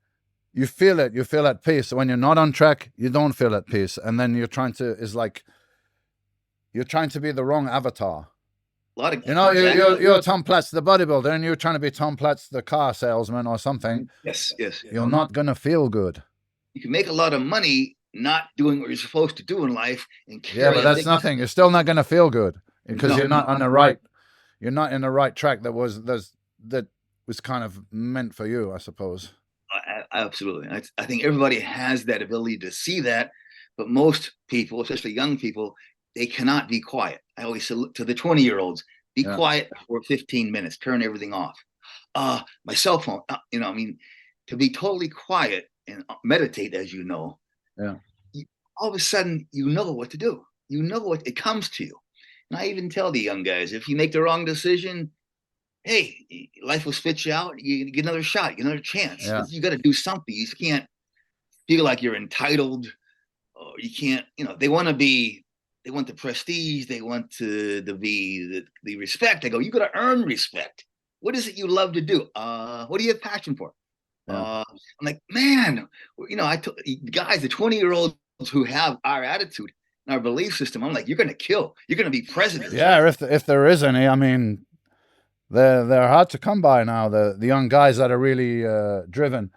you feel it. You feel at peace. So when you're not on track, you don't feel at peace. And then you're trying to be the wrong avatar. You're Tom Platz, the bodybuilder, and you're trying to be Tom Platz, the car salesman or something. Yes. You're not going to feel good. You can make a lot of money not doing what you're supposed to do in life. But that's nothing. You're still not going to feel good because you're not on the right. You're not in the right track that was kind of meant for you, I suppose. Absolutely. I think everybody has that ability to see that, but most people, especially young people, they cannot be quiet. I always say to the 20-year-olds, be quiet for 15 minutes, turn everything off. My cell phone, I mean, to be totally quiet and meditate, as you know, all of a sudden, you know what to do. You know what, it comes to you. And I even tell the young guys, if you make the wrong decision, hey, life will spit you out. You get another shot, you get another chance. You got to do something. You can't feel like you're entitled, or you can't, they want the prestige. They want to be the respect. I go, you got to earn respect. What is it you love to do? What do you have passion for? I'm like, man, guys, the 20-year-olds who have our attitude and our belief system, I'm like, you're going to kill. You're going to be president. Yeah, if there is any, I mean, they're hard to come by now. The young guys that are really driven.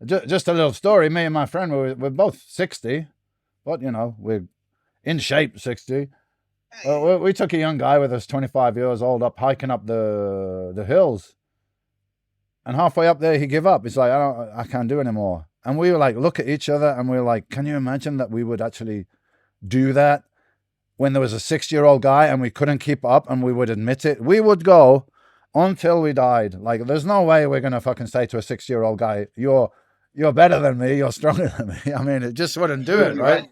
Just a little story. Me and my friend, we're both 60, but we're in shape 60. We took a young guy with us, 25 years old, up hiking up the hills, and halfway up there he gave up. He's like, I can't do anymore. And we were like, look at each other, and we were like, can you imagine that we would actually do that when there was a 60-year-old guy and we couldn't keep up, and we would admit it? We would go until we died. Like, there's no way we're gonna fucking say to a 60-year-old guy, you're better than me, you're stronger than me. I mean, it just wouldn't do it, right?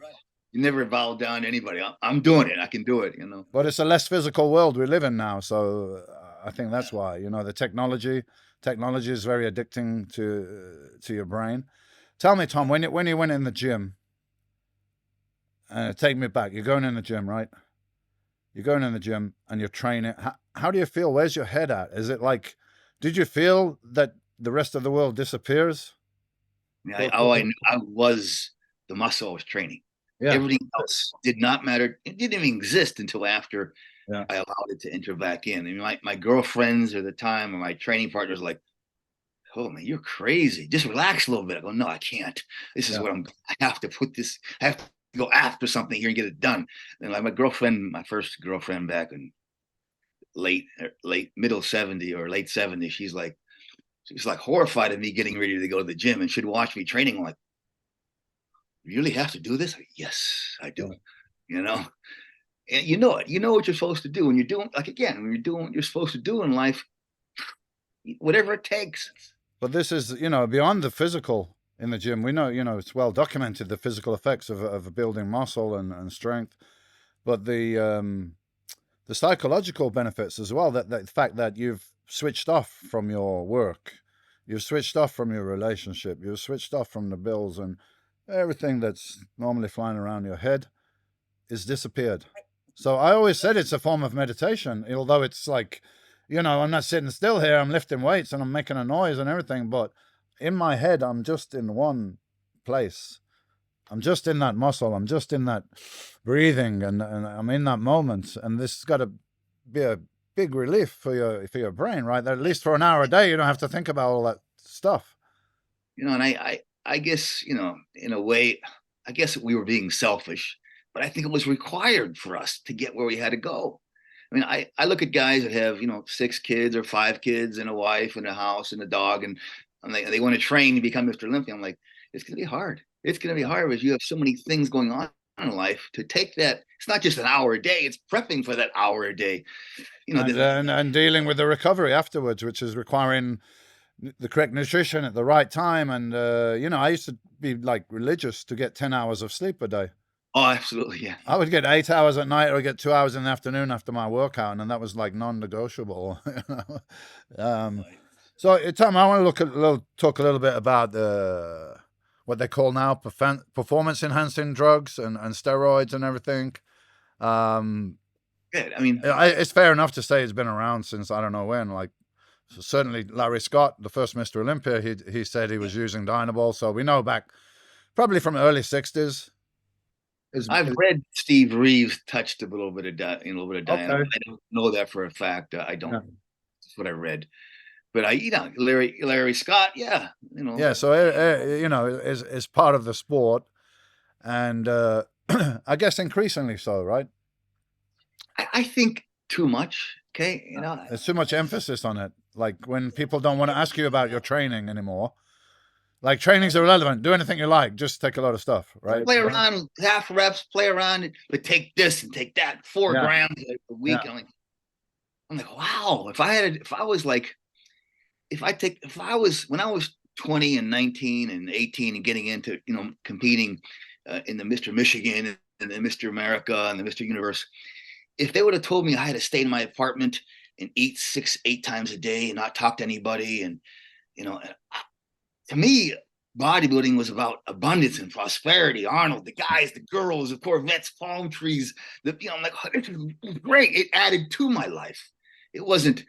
You never bow down to anybody. I'm doing it. I can do it, you know. But it's a less physical world we live in now, so I think that's why. You know, the technology is very addicting to your brain. Tell me, Tom, when you went in the gym, take me back. You're going in the gym, right? You're going in the gym and you're training. How do you feel? Where's your head at? Is it like, did you feel that the rest of the world disappears? Yeah, I knew I was the muscle I was training. Yeah. Everything else did not matter. It didn't even exist until after I allowed it to enter back in. I mean, my girlfriends at the time, or my training partners, were like, "Oh man, you're crazy. Just relax a little bit." I go, "No, I can't. This is what I have to put this. I have to go after something here and get it done." And like my first girlfriend back in middle 70 or late 70, she's like horrified of me getting ready to go to the gym, and she'd watch me training. I'm like, you really have to do this? Yes, I do. You know, and you know it. You know what you're supposed to do, and you're doing, like, again, when you're doing what you're supposed to do in life, whatever it takes. But this is, you know, beyond the physical in the gym. We know, you know, it's well documented, the physical effects of building muscle and strength, but the psychological benefits as well. That the fact that you've switched off from your work, you've switched off from your relationship, you've switched off from the bills, and everything that's normally flying around your head is disappeared. So I always said it's a form of meditation, although it's like, you know, I'm not sitting still here, I'm lifting weights and I'm making a noise and everything, but in my head, I'm just in one place. I'm just in that muscle. I'm just in that breathing, and I'm in that moment. And this has got to be a big relief for your brain, right? That at least for an hour a day, you don't have to think about all that stuff. You know, and I guess, you know, in a way, I guess we were being selfish, but I think it was required for us to get where we had to go. I mean, I look at guys that have, you know, 6 kids or 5 kids and a wife and a house and a dog, and they want to train to become Mr. Olympia. I'm like, it's going to be hard. It's going to be hard because you have so many things going on in life to take that. It's not just an hour a day. It's prepping for that hour a day. You know, and dealing with the recovery afterwards, which is requiring the correct nutrition at the right time. And, you know, I used to be like religious to get 10 hours of sleep a day. Oh, absolutely, yeah. I would get 8 hours at night, or I'd get 2 hours in the afternoon after my workout, and that was like non-negotiable. So, Tom, I want to talk a little bit about what they call now performance-enhancing drugs and steroids and everything. Good. I mean, it's fair enough to say it's been around since I don't know when. Like, so certainly Larry Scott, the first Mr. Olympia, he said he was using Dynabol, so we know back probably from the early 60s. I've read Steve Reeves touched a little bit of Dynamite. Okay. I don't know that for a fact. I don't. That's what I read. But you know, Larry Scott, yeah, you know. Yeah, so you know, is part of the sport, and I guess increasingly so, right? I think too much. Okay, you know, there's too much emphasis on it. Like when people don't want to ask you about your training anymore. Like, training's irrelevant. Do anything you like. Just take a lot of stuff, right? Play around, half reps, play around, but take this and take that, 4 grams a week. Yeah. I'm like, wow. When I was 20 and 19 and 18 and getting into, you know, competing in the Mr. Michigan and the Mr. America and the Mr. Universe, if they would have told me I had to stay in my apartment and eat 6-8 times a day and not talk to anybody, and, you know, to me, bodybuilding was about abundance and prosperity. Arnold, the guys, the girls, the Corvettes, palm trees. You know, I'm like, oh, this is great. It added to my life. It wasn't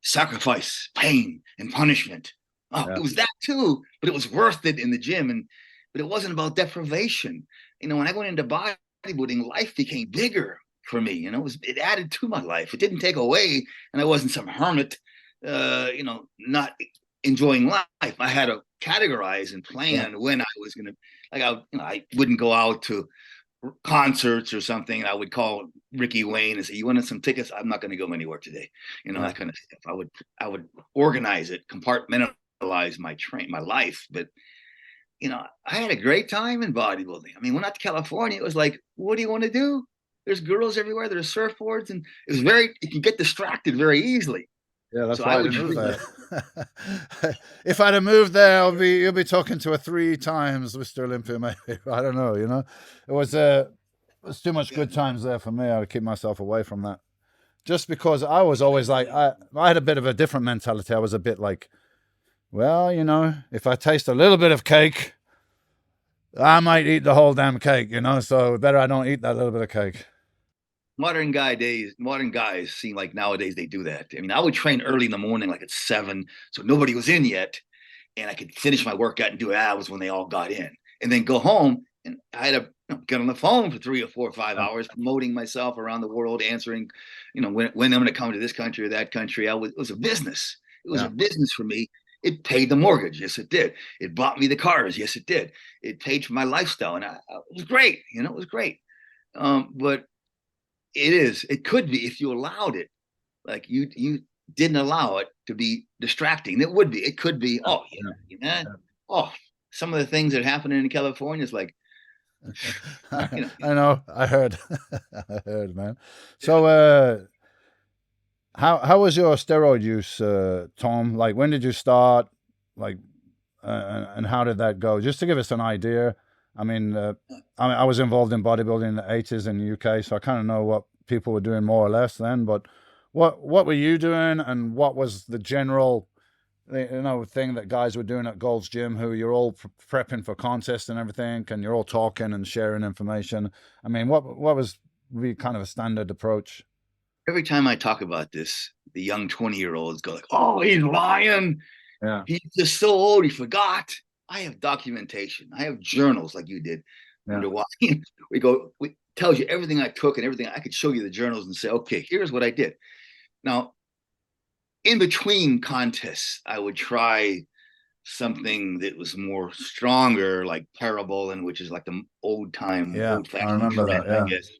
sacrifice, pain, and punishment. Oh, it was that too, but it was worth it in the gym. But it wasn't about deprivation. You know, when I went into bodybuilding, life became bigger for me. You know, it added to my life. It didn't take away, and I wasn't some hermit, you know, not enjoying life. I had to categorize and plan when I was going to, like, I wouldn't go out to concerts or something, and I would call Ricky Wayne and say, "You wanted some tickets? I'm not going to go anywhere today." Yeah. That kind of stuff. I would organize it, compartmentalize my life. But I had a great time in bodybuilding. I mean, when I went out to California, it was like, what do you want to do? There's girls everywhere. There's surfboards, and you can get distracted very easily. Yeah, that's So I why I would didn't move really, there. If I'd have moved there, you'll be talking to a 3 times Mr. Olympia, maybe. I don't know. It was too much good times there for me. I would keep myself away from that. Just because I was always like, I had a bit of a different mentality. I was a bit like, well, if I taste a little bit of cake, I might eat the whole damn cake, so better I don't eat that little bit of cake. modern guys seem like nowadays they do that. I mean, I would train early in the morning, like at 7, so nobody was in yet, and I could finish my workout and do hours when they all got in, and then go home. And I had to get on the phone for 3 or 4 or 5 hours, promoting myself around the world, answering, when I'm going to come to this country or that country. It was a business. It was a business for me. It paid the mortgage. Yes, it did. It bought me the cars. Yes, it did. It paid for my lifestyle, and it was great. It was great. But it could be, if you allowed it, like you didn't allow it to be distracting. It could be, oh yeah, oh, some of the things that happen in California is like, I know. I heard. I heard, man. So, how was your steroid use, Tom? Like, when did you start? Like, and how did that go? Just to give us an idea. I mean, I was involved in bodybuilding in the 80s in the UK, so I kind of know what people were doing more or less then. But what were you doing, and what was the general thing that guys were doing at Gold's Gym, who you're all prepping for contests and everything, and you're all talking and sharing information? I mean, what was really kind of a standard approach? every time I talk about this, the young 20-year-olds go like, oh, he's lying. Yeah. He's just so old, he forgot. I have documentation. I have journals like you did. Yeah. We tells you everything I took and everything. I could show you the journals and say, okay, here's what I did. Now, in between contests, I would try something that was more stronger, like Parabolin, which is like the old I remember that. I Yeah. guess.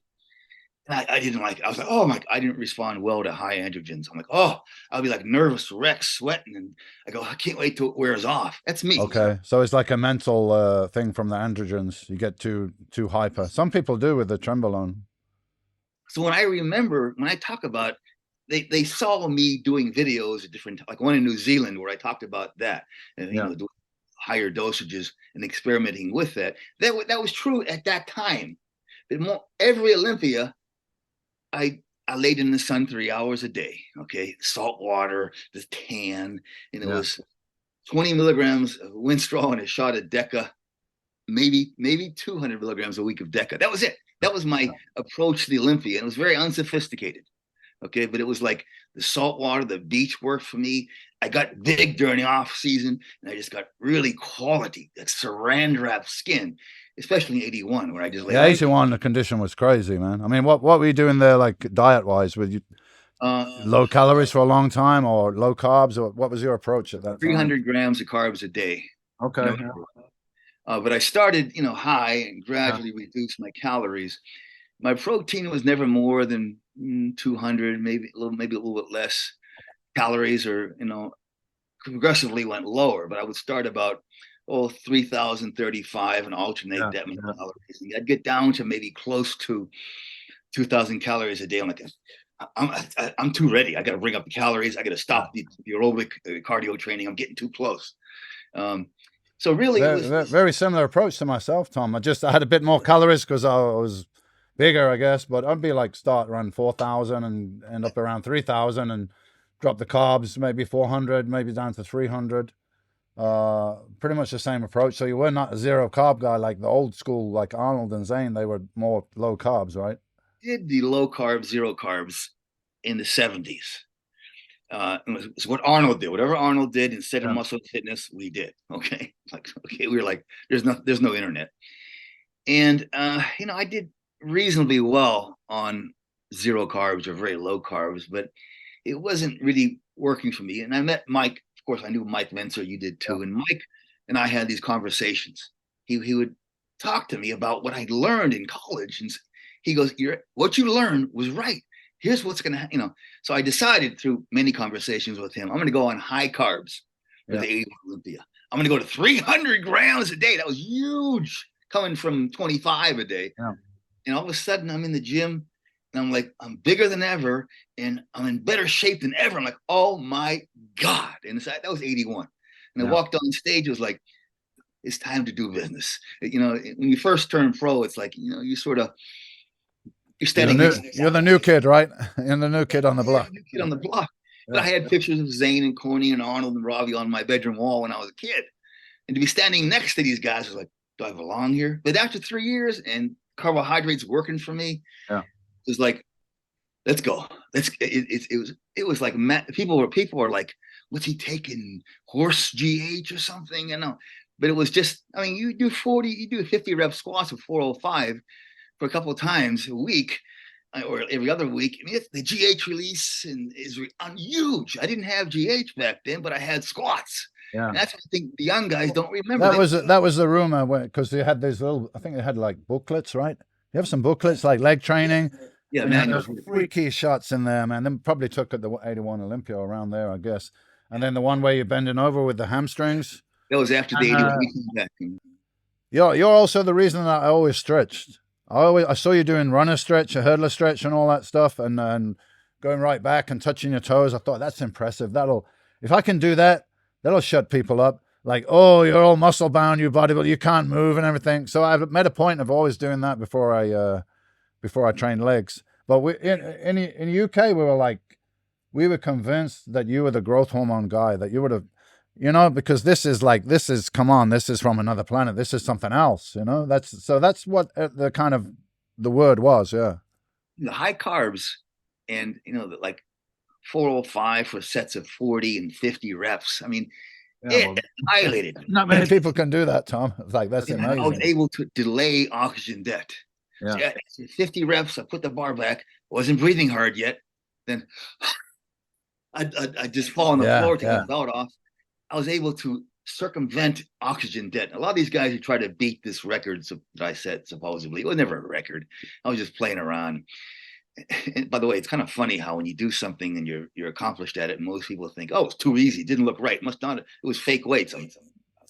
And I didn't like. I was like, oh my! I didn't respond well to high androgens. I'm like, oh, I'll be like nervous, wreck, sweating, and I go, I can't wait till it wears off. That's me. Okay, so it's like a mental thing from the androgens. You get too hyper. Some people do with the Trembolone. So when I talk about, they saw me doing videos at different, like one in New Zealand where I talked about that, and doing higher dosages and experimenting with that. That was true at that time. But every Olympia, I laid in the sun 3 hours a day. Okay, salt water, the tan, and it was 20 milligrams of Winstrol and a shot of Deca, maybe 200 milligrams a week of Deca. That was it. That was my approach to the Olympia. And it was very unsophisticated. Okay, but it was like the salt water, the beach worked for me. I got big during the off season, and I just got really quality, like saran wrap skin, especially in 81, where I just yeah, 81 the condition was crazy, man. I mean, what were you doing there, like diet wise? Were you low calories for a long time, or low carbs, or what was your approach at that 300 grams of carbs a day. Okay. But I started, high and gradually reduced my calories. My protein was never more than 200, maybe a little bit less calories, or progressively went lower. But I would start about 3,035 and alternate that many calories. And I'd get down to maybe close to 2,000 calories a day. I'm like, I'm too ready. I got to bring up the calories. I got to stop the aerobic cardio training. I'm getting too close. So really, it was very similar approach to myself, Tom. I had a bit more calories because I was bigger, I guess, but I'd be like start around 4,000 and end up around 3,000 and drop the carbs, maybe 400, maybe down to 300. Pretty much the same approach. So you were not a zero carb guy like the old school, like Arnold and Zane. They were more low carbs, right? Did the low carb, zero carbs in the 70s. It's what Arnold did. Whatever Arnold did instead of muscle fitness, we did. Okay, we were like, there's no internet, and I did reasonably well on zero carbs or very low carbs, but it wasn't really working for me. And I met Mike. Of course, I knew Mike Menzer. You did too. And Mike and I had these conversations. He would talk to me about what I learned in college. And he goes, what you learned was right. Here's what's going to, So I decided through many conversations with him, I'm going to go on high carbs for the 81 Olympia. I'm going to go to 300 grams a day. That was huge, coming from 25 a day. Yeah. And all of a sudden I'm in the gym and I'm like, I'm bigger than ever and I'm in better shape than ever. I'm like, oh my God. And that was 81. And I walked on stage, it was like, it's time to do business. When you first turn pro, it's like, you sort of, you're standing. You're the new kid, right? You're the new kid on the block. New kid on the block. But I had pictures of Zane and Corny and Arnold and Ravi on my bedroom wall when I was a kid. And to be standing next to these guys was like, do I belong here? But after 3 years and carbohydrates working for me, it was like, let's go. It was like people were like, what's he taking? Horse GH or something? But it was just, you do 50 rep squats with 405 for a couple of times a week or every other week. The GH release is huge. I didn't have GH back then, but I had squats. Yeah, and that's what I think the young guys don't remember. That was the rumor because they had these little. I think they had like booklets, right? You have some booklets like leg training. Yeah, man, there's freaky shots in there, man. They probably took at the 81 Olympia around there, I guess. And then the one where you're bending over with the hamstrings. That was after the 81. You're also the reason that I always stretched. I saw you doing runner stretch, a hurdler stretch, and all that stuff, and going right back and touching your toes. I thought that's impressive. If I can do that, that'll shut people up. Like, oh, you're all muscle bound, you bodybuilder, you can't move and everything. So I've made a point of always doing that before I trained legs. But in the UK, we were convinced that you were the growth hormone guy, that you would have. Because this is from another planet. This is something else, that's what the kind of the word was. Yeah. The high carbs and, like 405 for sets of 40 and 50 reps. It violated. Not many people can do that, Tom. It's like, that's amazing. I was able to delay oxygen debt. Yeah. So 50 reps, I put the bar back, wasn't breathing hard yet. Then I just fall on the floor, take the belt off. I was able to circumvent oxygen debt. A lot of these guys who try to beat this record that I set, supposedly, it was never a record. I was just playing around. And by the way, it's kind of funny how when you do something and you're accomplished at it, most people think, oh, it's too easy. It didn't look right. It must not. It was fake weights.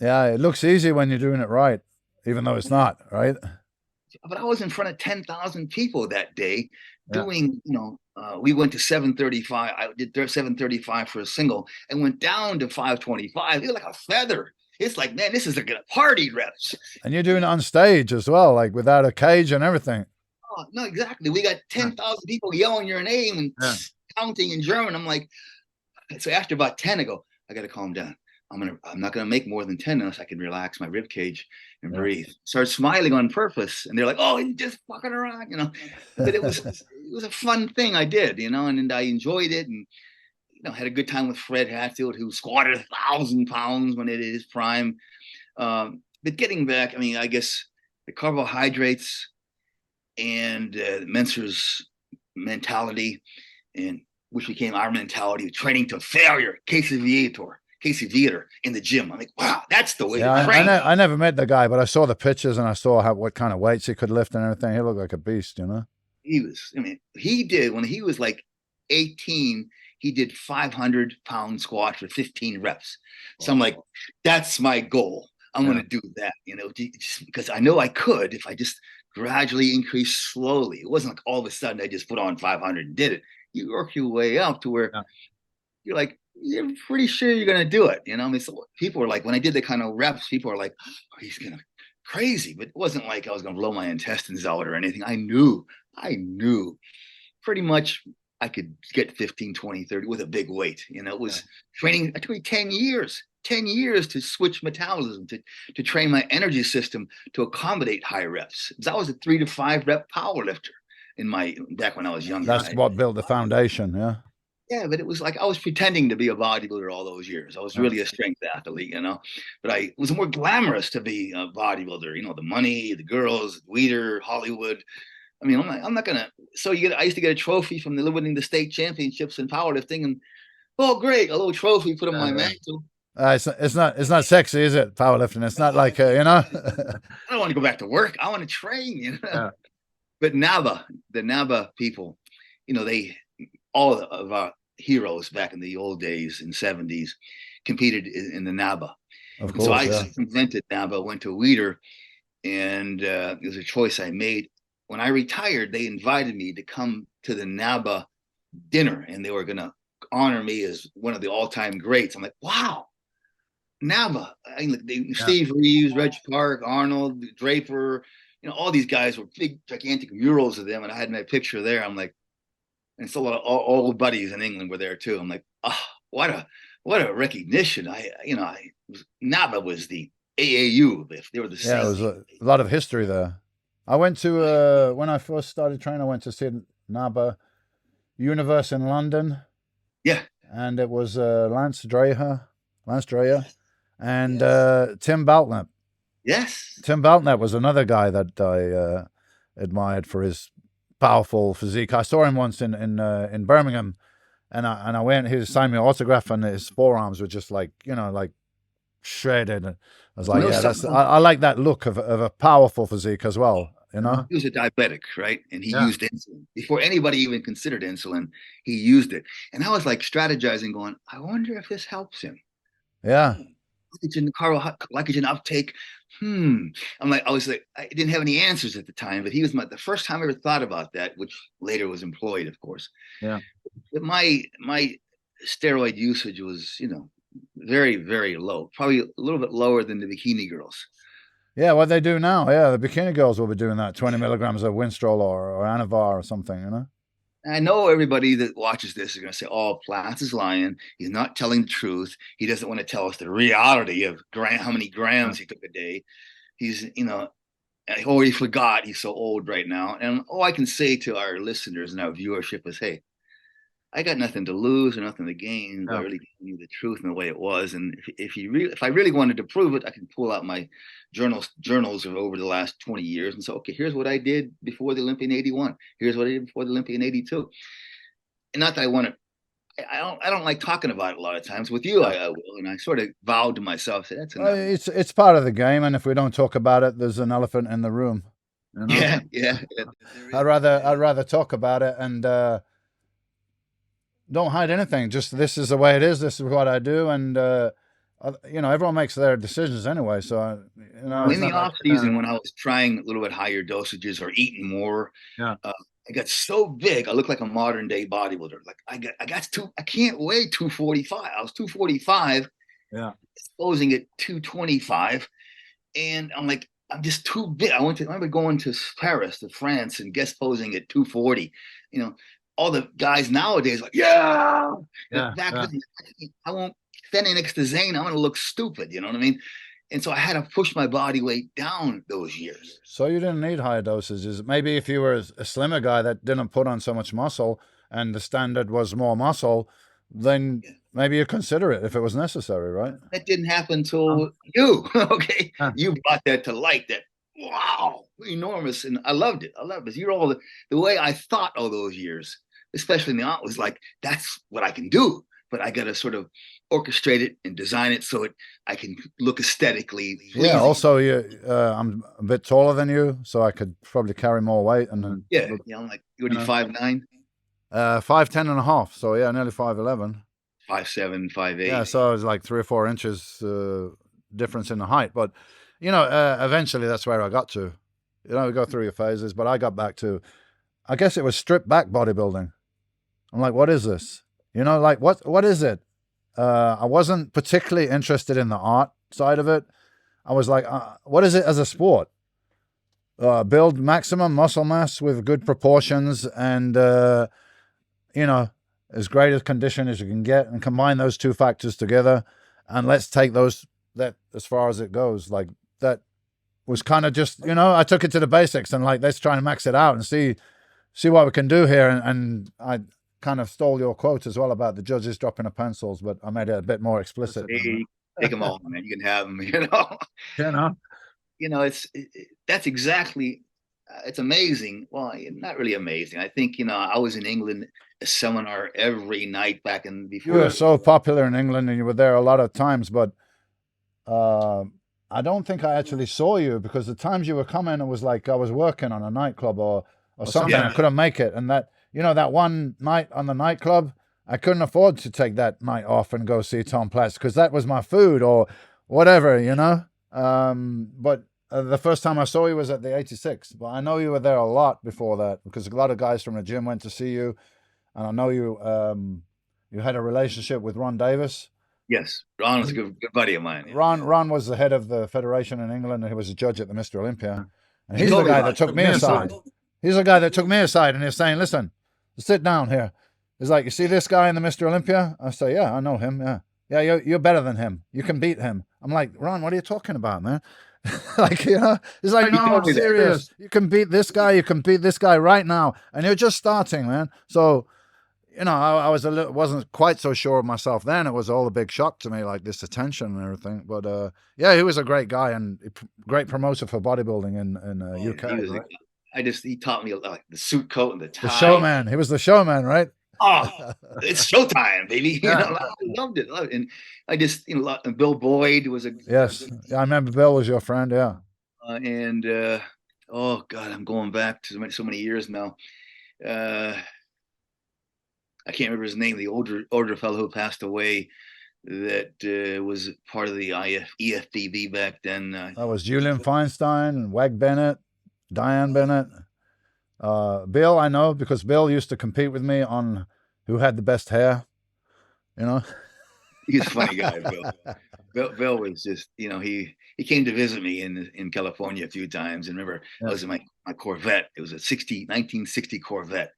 Yeah, it looks easy when you're doing it right, even though it's not, right? But I was in front of 10,000 people that day doing, we went to 735. I did 735 for a single and went down to 525. It was like a feather. It's like, man, this is like a party reps. And you're doing it on stage as well, like without a cage and everything. Oh, no, exactly. We got 10,000 people yelling your name and counting in German. I'm like, so after about 10, I go, I got to calm down. I'm not gonna make more than 10 unless I can relax my rib cage and breathe. Start smiling on purpose, and they're like, "Oh, you're just fucking around," But it was a fun thing I did, and I enjoyed it, and had a good time with Fred Hatfield, who squatted 1,000 pounds when it is prime. But getting back, I guess the carbohydrates and Menser's mentality, and which became our mentality of training to failure, Casey Viator in the gym. I'm like, wow, that's the way to train. I never met the guy, but I saw the pictures and I saw what kind of weights he could lift and everything. He looked like a beast, He did, when he was like 18, he did 500-pound squat for 15 reps. So I'm like, that's my goal. I'm going to do that, just because I know I could if I just gradually increase slowly. It wasn't like all of a sudden I just put on 500 and did it. You work your way up to where you're like, you're pretty sure you're going to do it. So people were like, when I did the kind of reps, people are like, oh, he's going to crazy. But it wasn't like I was going to blow my intestines out or anything. I knew pretty much I could get 15, 20, 30 with a big weight. It was training. It took me 10 years to switch metabolism, to train my energy system to accommodate high reps. I was a 3 to 5 rep power lifter back when I was younger. That's what built the foundation. Yeah. Yeah, but it was like I was pretending to be a bodybuilder all those years. I was really a strength athlete, but it was more glamorous to be a bodybuilder, the money, the girls, Weider, Hollywood. I'm not going to. So I used to get a trophy from winning the state championships in powerlifting, and oh, great, a little trophy put on my mantle. It's not sexy, is it? Powerlifting. It's not like you know. I don't want to go back to work. I want to train, you know. Yeah. But the Naba people, you know, all of our heroes back in the old days in '70s competed in the Naba. Of And so course, I yeah. invented Naba, went to Weider, and it was a choice I made. When I retired, they invited me to come to the Naba dinner, and they were going to honor me as one of the all-time greats. I'm like, wow, Naba. Steve Reeves, Reg Park, Arnold, Draper, you know, all these guys were big, gigantic murals of them, and I had my picture there. I'm like, and so a lot of old buddies in England were there too. I'm like, oh, what a recognition. Naba was the AAU. They were the Yeah, same. there was a lot of history there. I went to when I first started training. I went to see NABA Universe in London. Yeah, and it was Lance Dreher, and Tim Baltnett. Yes. Tim Baltnett was another guy that I admired for his powerful physique. I saw him once in Birmingham, and I went. He signed me an autograph, and his forearms were just like like shredded. And I was like, yeah, I like that look of a powerful physique as well. You know, he was a diabetic, right? And he used insulin before anybody even considered insulin. He used it, and I was like strategizing, going, I wonder if this helps him. Yeah. Glycogen uptake. I'm like, I didn't have any answers at the time, but he was the first time I ever thought about that, which later was employed, of course. Yeah. But my steroid usage was, very, very low, probably a little bit lower than the bikini girls. Yeah, what they do now. Yeah, the bikini girls will be doing that, 20 milligrams of Winstrol or Anavar or something, you know? I know everybody that watches this is going to say, oh, Platz is lying. He's not telling the truth. He doesn't want to tell us the reality of how many grams he took a day. He's, he forgot he's so old right now. And all I can say to our listeners and our viewership is, hey, I got nothing to lose or nothing to gain by really giving you the truth and the way it was. And if I really wanted to prove it, I can pull out my journals of over the last 20 years and say, okay, here's what I did before the Olympia in '81. Here's what I did before the Olympia in '82. And not that I want to, I don't like talking about it a lot of times. With you, I will. And I sort of vowed to myself, say, that's enough. It's part of the game, and if we don't talk about it, there's an elephant in the room. You know? Yeah. I'd rather talk about it and don't hide anything. Just this is the way it is. This is what I do, and everyone makes their decisions anyway. So in the off season, when I was trying a little bit higher dosages or eating more, I got so big, I look like a modern day bodybuilder. Like I can't weigh 245. I was 245, exposing at 225, and I'm like, I'm just too big. I remember going to Paris, to France, and guest posing at 240. All the guys nowadays like, back then, I won't stand next to Zane. I'm going to look stupid. You know what I mean? And so I had to push my body weight down those years. So you didn't need higher dosages. Maybe if you were a slimmer guy that didn't put on so much muscle and the standard was more muscle, then maybe you consider it if it was necessary, right? That didn't happen until you. Okay. You brought that to light, that wow, enormous. And I loved it. You're all the way I thought all those years, especially in the art, was like, that's what I can do. But I got to sort of orchestrate it and design it so I can look aesthetically pleasing. Yeah. Also, I'm a bit taller than you, so I could probably carry more weight. And I'm like, what are you, 5'9"? 5'10" and a half. So yeah, nearly 5'11". 5'7", 5'8". Yeah. So it's like 3 or 4 inches difference in the height. But eventually that's where I got to. We go through your phases, but I got back to, I guess it was stripped back bodybuilding. I'm like, what is this? Like what is it? I wasn't particularly interested in the art side of it. I was like, what is it as a sport? Build maximum muscle mass with good proportions and, as great a condition as you can get, and combine those two factors together. And let's take that as far as it goes. Like that was kind of just, I took it to the basics and like, let's try and max it out and see what we can do here. And I kind of stole your quote as well about the judges dropping the pencils, but I made it a bit more explicit. Hey, take them all, man. You can have them, it's that's exactly it's amazing. Well, not really amazing. I think, I was in England, a seminar every night back in You before. were so popular in England, and you were there a lot of times, but uh, I don't think I actually saw you because the times you were coming, it was like I was working on a nightclub or something. Yeah. I couldn't make it, and that one night on the nightclub, I couldn't afford to take that night off and go see Tom Platz because that was my food or whatever, But the first time I saw you was at the 86, but I know you were there a lot before that because a lot of guys from the gym went to see you, and I know you had a relationship with Ron Davis. Yes, Ron was a good buddy of mine. Ron was the head of the federation in England, and he was a judge at the Mr Olympia, and He he's the told me guy about that took me aside. He's the guy that took me aside, and he's saying, "Listen, sit down here." He's like, "You see this guy in the Mr Olympia?" I say, "Yeah, I know him. Yeah, you're better than him. You can beat him." I'm like, "Ron, what are you talking about, man?" Like, he's like, "No, I'm serious. You can beat this guy. You can beat this guy right now, and you're just starting, man." So, I wasn't quite so sure of myself then. It was all a big shock to me, like this attention and everything. But yeah, he was a great guy and great promoter for bodybuilding in UK. He taught me like the suit coat and the tie. The showman. He was the showman, right? Oh, it's showtime, baby. Yeah. I loved it. And I just, and Bill Boyd was Yes. I remember Bill was your friend. Yeah. Oh God, I'm going back to so many years now. I can't remember his name. The older fellow who passed away that was part of the EFBB back then. That was Julian Feinstein, Wag Bennett, Diane Bennett. Bill, I know because Bill used to compete with me on who had the best hair. He's a funny guy, Bill. Bill was just, he came to visit me in California a few times. And remember, I was in my Corvette. It was a 1960 Corvette.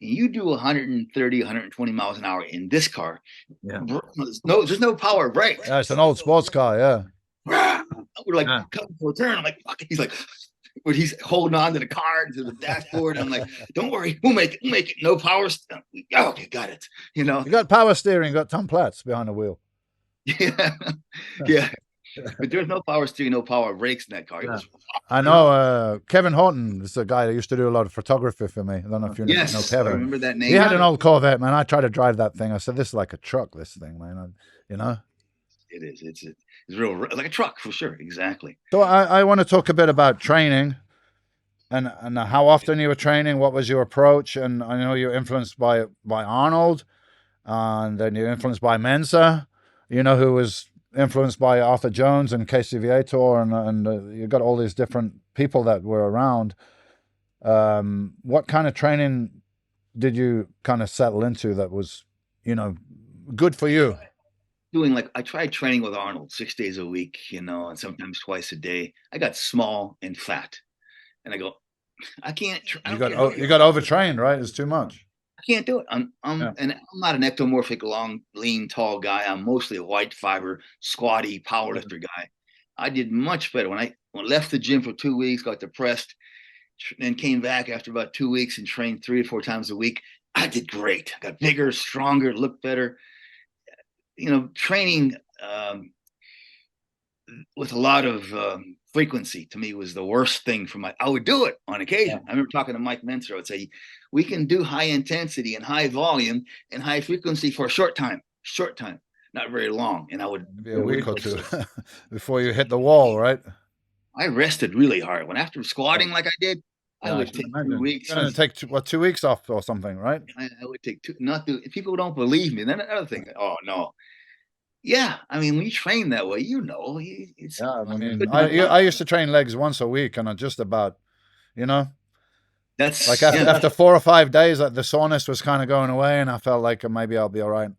And you do 130, 120 miles an hour in this car. Yeah. There's no power brakes. Yeah, it's an old sports car, yeah. We're like coming for a turn. I'm like, fuck. He's like, but he's holding on to the car, to the dashboard. I'm like, don't worry, we'll make it. No power. Okay, got it. You got power steering. You got Tom Platz behind the wheel. Yeah. But there's no power steering, no power brakes in that car. I know Kevin Horton is the guy that used to do a lot of photography for me. I don't know if you know Kevin. I remember that name. He had an old Corvette, man. I tried to drive that thing. I said, this is like a truck, this thing, man. It is. It's real, like a truck for sure. Exactly. So I want to talk a bit about training and how often you were training. What was your approach? And I know you're influenced by Arnold, and then you're influenced by Mensa, who was influenced by Arthur Jones and Casey Viator, and you got all these different people that were around. What kind of training did you kind of settle into that was, good for you? I tried training with Arnold 6 days a week, and sometimes twice a day. I got small and fat, and I go, I can't. You got overtrained, right? It's too much. I can't do it. And I'm not an ectomorphic, long, lean, tall guy. I'm mostly a white fiber, squatty powerlifter guy. I did much better when I left the gym for 2 weeks, got depressed, then came back after about 2 weeks and trained 3 or 4 times a week. I did great. I got bigger, stronger, looked better. Training with a lot of frequency to me was the worst thing I would do it on occasion. I remember talking to Mike Menser. I would say, we can do high intensity and high volume and high frequency for a short time, not very long. And I would maybe a week or two before you hit the wall, right? I rested really hard. After squatting like I did, I would take 2 weeks. You're going to take 2 weeks off or something, right? I would take people don't believe me. Then another thing, oh no. Yeah, I mean, when you train that way, it's. Yeah, I used to train legs once a week, and I just about, That's like after 4 or 5 days, the soreness was kind of going away, and I felt like maybe I'll be all right.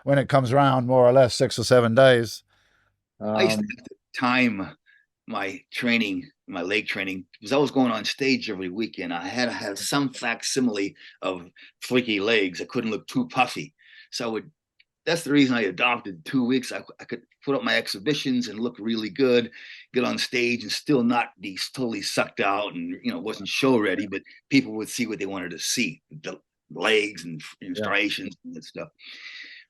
When it comes around, more or less 6 or 7 days. I used to have to time my training, my leg training, because I was going on stage every weekend. I had to have some facsimile of freaky legs. I couldn't look too puffy, so that's the reason I adopted 2 weeks. I could put up my exhibitions and look really good, get on stage and still not be totally sucked out and, wasn't show ready, but people would see what they wanted to see, the legs and striations and stuff.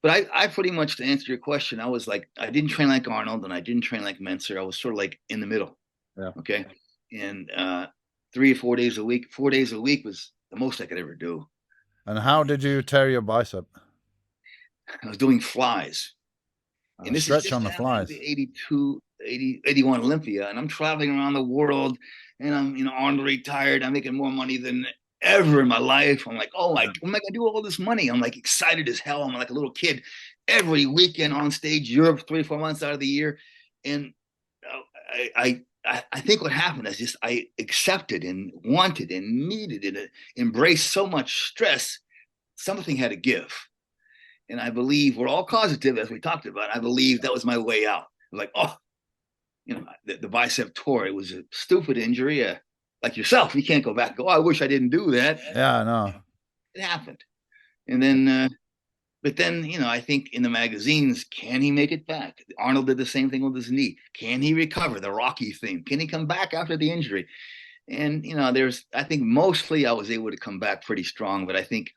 But I pretty much, to answer your question, I was like, I didn't train like Arnold and I didn't train like Menser. I was sort of like in the middle. Yeah. Okay. And 3 or 4 days a week. 4 days a week was the most I could ever do. And how did you tear your bicep? I was doing flies. And this is Stretch just on the after flies. the 82, 80, 81 Olympia. And I'm traveling around the world and I'm, honorary retired. I'm making more money than ever in my life. I'm like, oh, what am I going to do with all this money? I'm like excited as hell. I'm like a little kid every weekend on stage, Europe, 3 or 4 months out of the year. And I think what happened is just I accepted and wanted and needed and embraced so much stress. Something had to give. And I believe we're all causative, as we talked about. I believe that was my way out. Like, oh, the bicep tore. It was a stupid injury. Like yourself, you can't go back and go, oh, I wish I didn't do that. Yeah, I know. It happened. And then, but then, I think in the magazines, can he make it back? Arnold did the same thing with his knee. Can he recover? The Rocky thing. Can he come back after the injury? And, I think mostly I was able to come back pretty strong, but I think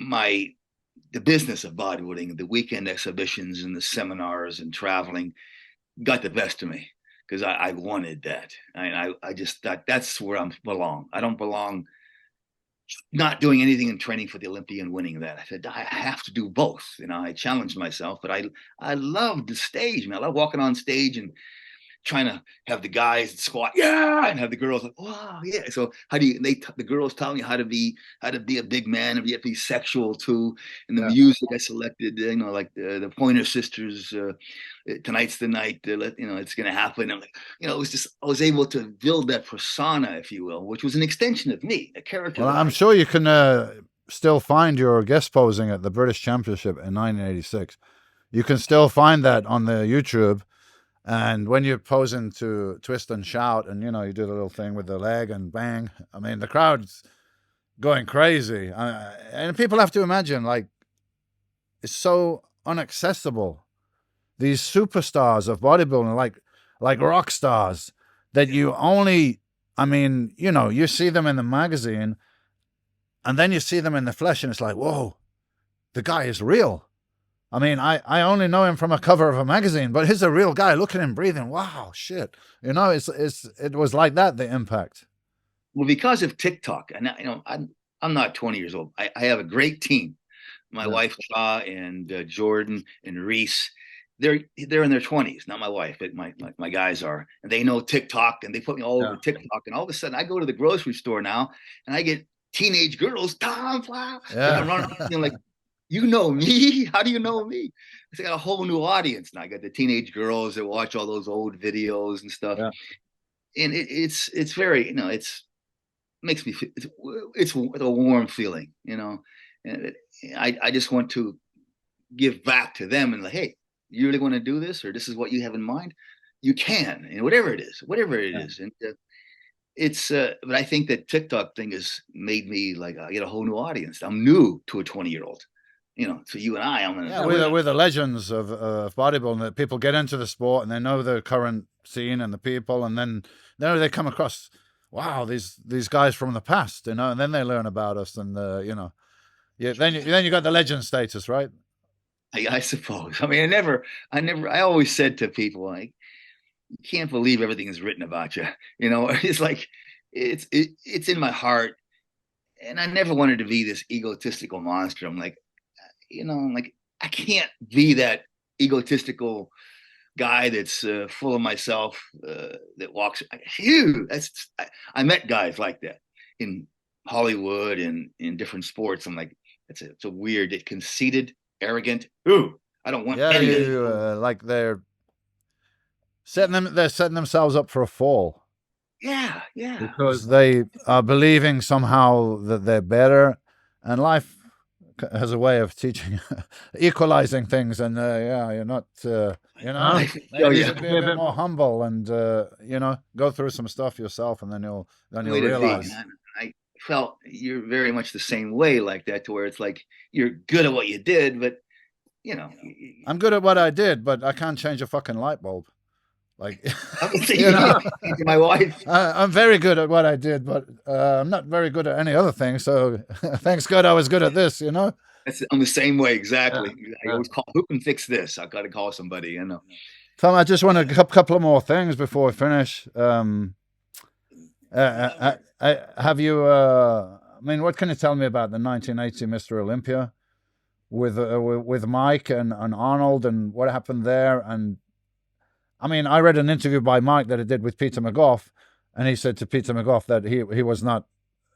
the business of bodybuilding, the weekend exhibitions and the seminars and traveling got the best of me because I wanted that. I just thought that's where I belong. I don't belong not doing anything in training for the Olympia and winning that. I said, I have to do both. I challenged myself, but I loved the stage, man. I love walking on stage and trying to have the guys squat, yeah, and have the girls like, wow, yeah. So how do the girls telling you how to be a big man and be sexual too, and the music I selected, like the Pointer Sisters, tonight's the night, it's gonna happen. I'm like, it was just I was able to build that persona, if you will, which was an extension of me, a character. Well, I'm sure you can still find your guest posing at the British Championship in 1986. You can still find that on the YouTube. And when you're posing to twist and shout and, you do the little thing with the leg and bang, I mean, the crowd's going crazy. And people have to imagine, like, it's so inaccessible. These superstars of bodybuilding, like rock stars, that you only, I mean, you see them in the magazine and then you see them in the flesh and it's like, whoa, the guy is real. I mean, I only know him from a cover of a magazine, but he's a real guy. Look at him breathing. Wow, shit. It was like that, the impact. Well, because of TikTok, and I'm not 20 years old. I have a great team. My wife, Cha, and Jordan and Reese. They're in their 20s, not my wife, but my guys are, and they know TikTok, and they put me all over TikTok. And all of a sudden, I go to the grocery store now, and I get teenage girls, Tom Platz, I'm running around like, you know me? How do you know me? I got a whole new audience now. I got the teenage girls that watch all those old videos and stuff, and it's very, it's makes me feel, it's a warm feeling, and I just want to give back to them and like, hey, you really want to do this, or this is what you have in mind? You can, and whatever it is, and it's but I think that TikTok thing has made me like get a whole new audience. I'm new to a 20-year-old. So you and I, we're the legends of bodybuilding. That people get into the sport and they know the current scene and the people, and then they come across, wow, these guys from the past, and then they learn about us, and then you got the legend status, right? I suppose. I mean, I always said to people, like, you can't believe everything is written about you. It's like it's in my heart, and I never wanted to be this egotistical monster. I'm like, I can't be that egotistical guy that's full of myself that walks. I met guys like that in Hollywood and in different sports. I'm like, it's a weird, conceited, arrogant. Ooh, I don't want any like they're setting themselves up for a fall. Yeah. Because they are believing somehow that they're better, and life has a way of teaching, equalizing things, and you're not, maybe you should be a bit more humble and go through some stuff yourself, and then you'll realize. I felt you're very much the same way, like that, to where it's like you're good at what you did, but I'm good at what I did, but I can't change a fucking light bulb. Like, my wife. I'm very good at what I did, but I'm not very good at any other thing. So thanks God I was good at this, I'm the same way, exactly. I always call, who can fix this? I've got to call somebody, Tom, I just want a couple of more things before we finish. Have you? I mean, what can you tell me about the 1980 Mr. Olympia with Mike and Arnold and what happened there? And I mean, I read an interview by Mike that he did with Peter McGough, and he said to Peter McGough that he was not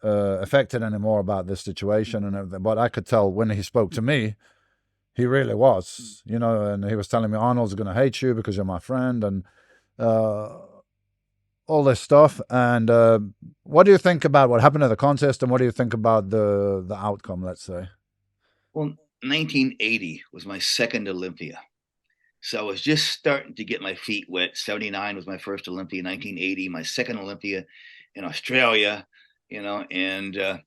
affected anymore about this situation and everything. But I could tell when he spoke to me, he really was, you know, and he was telling me Arnold's going to hate you because you're my friend and uh, all this stuff. And what do you think about what happened at the contest, and what do you think about the outcome? Let's say. Well, 1980 was my second Olympia. So I was just starting to get my feet wet. 79 was my first Olympia, 1980, my second Olympia in Australia, and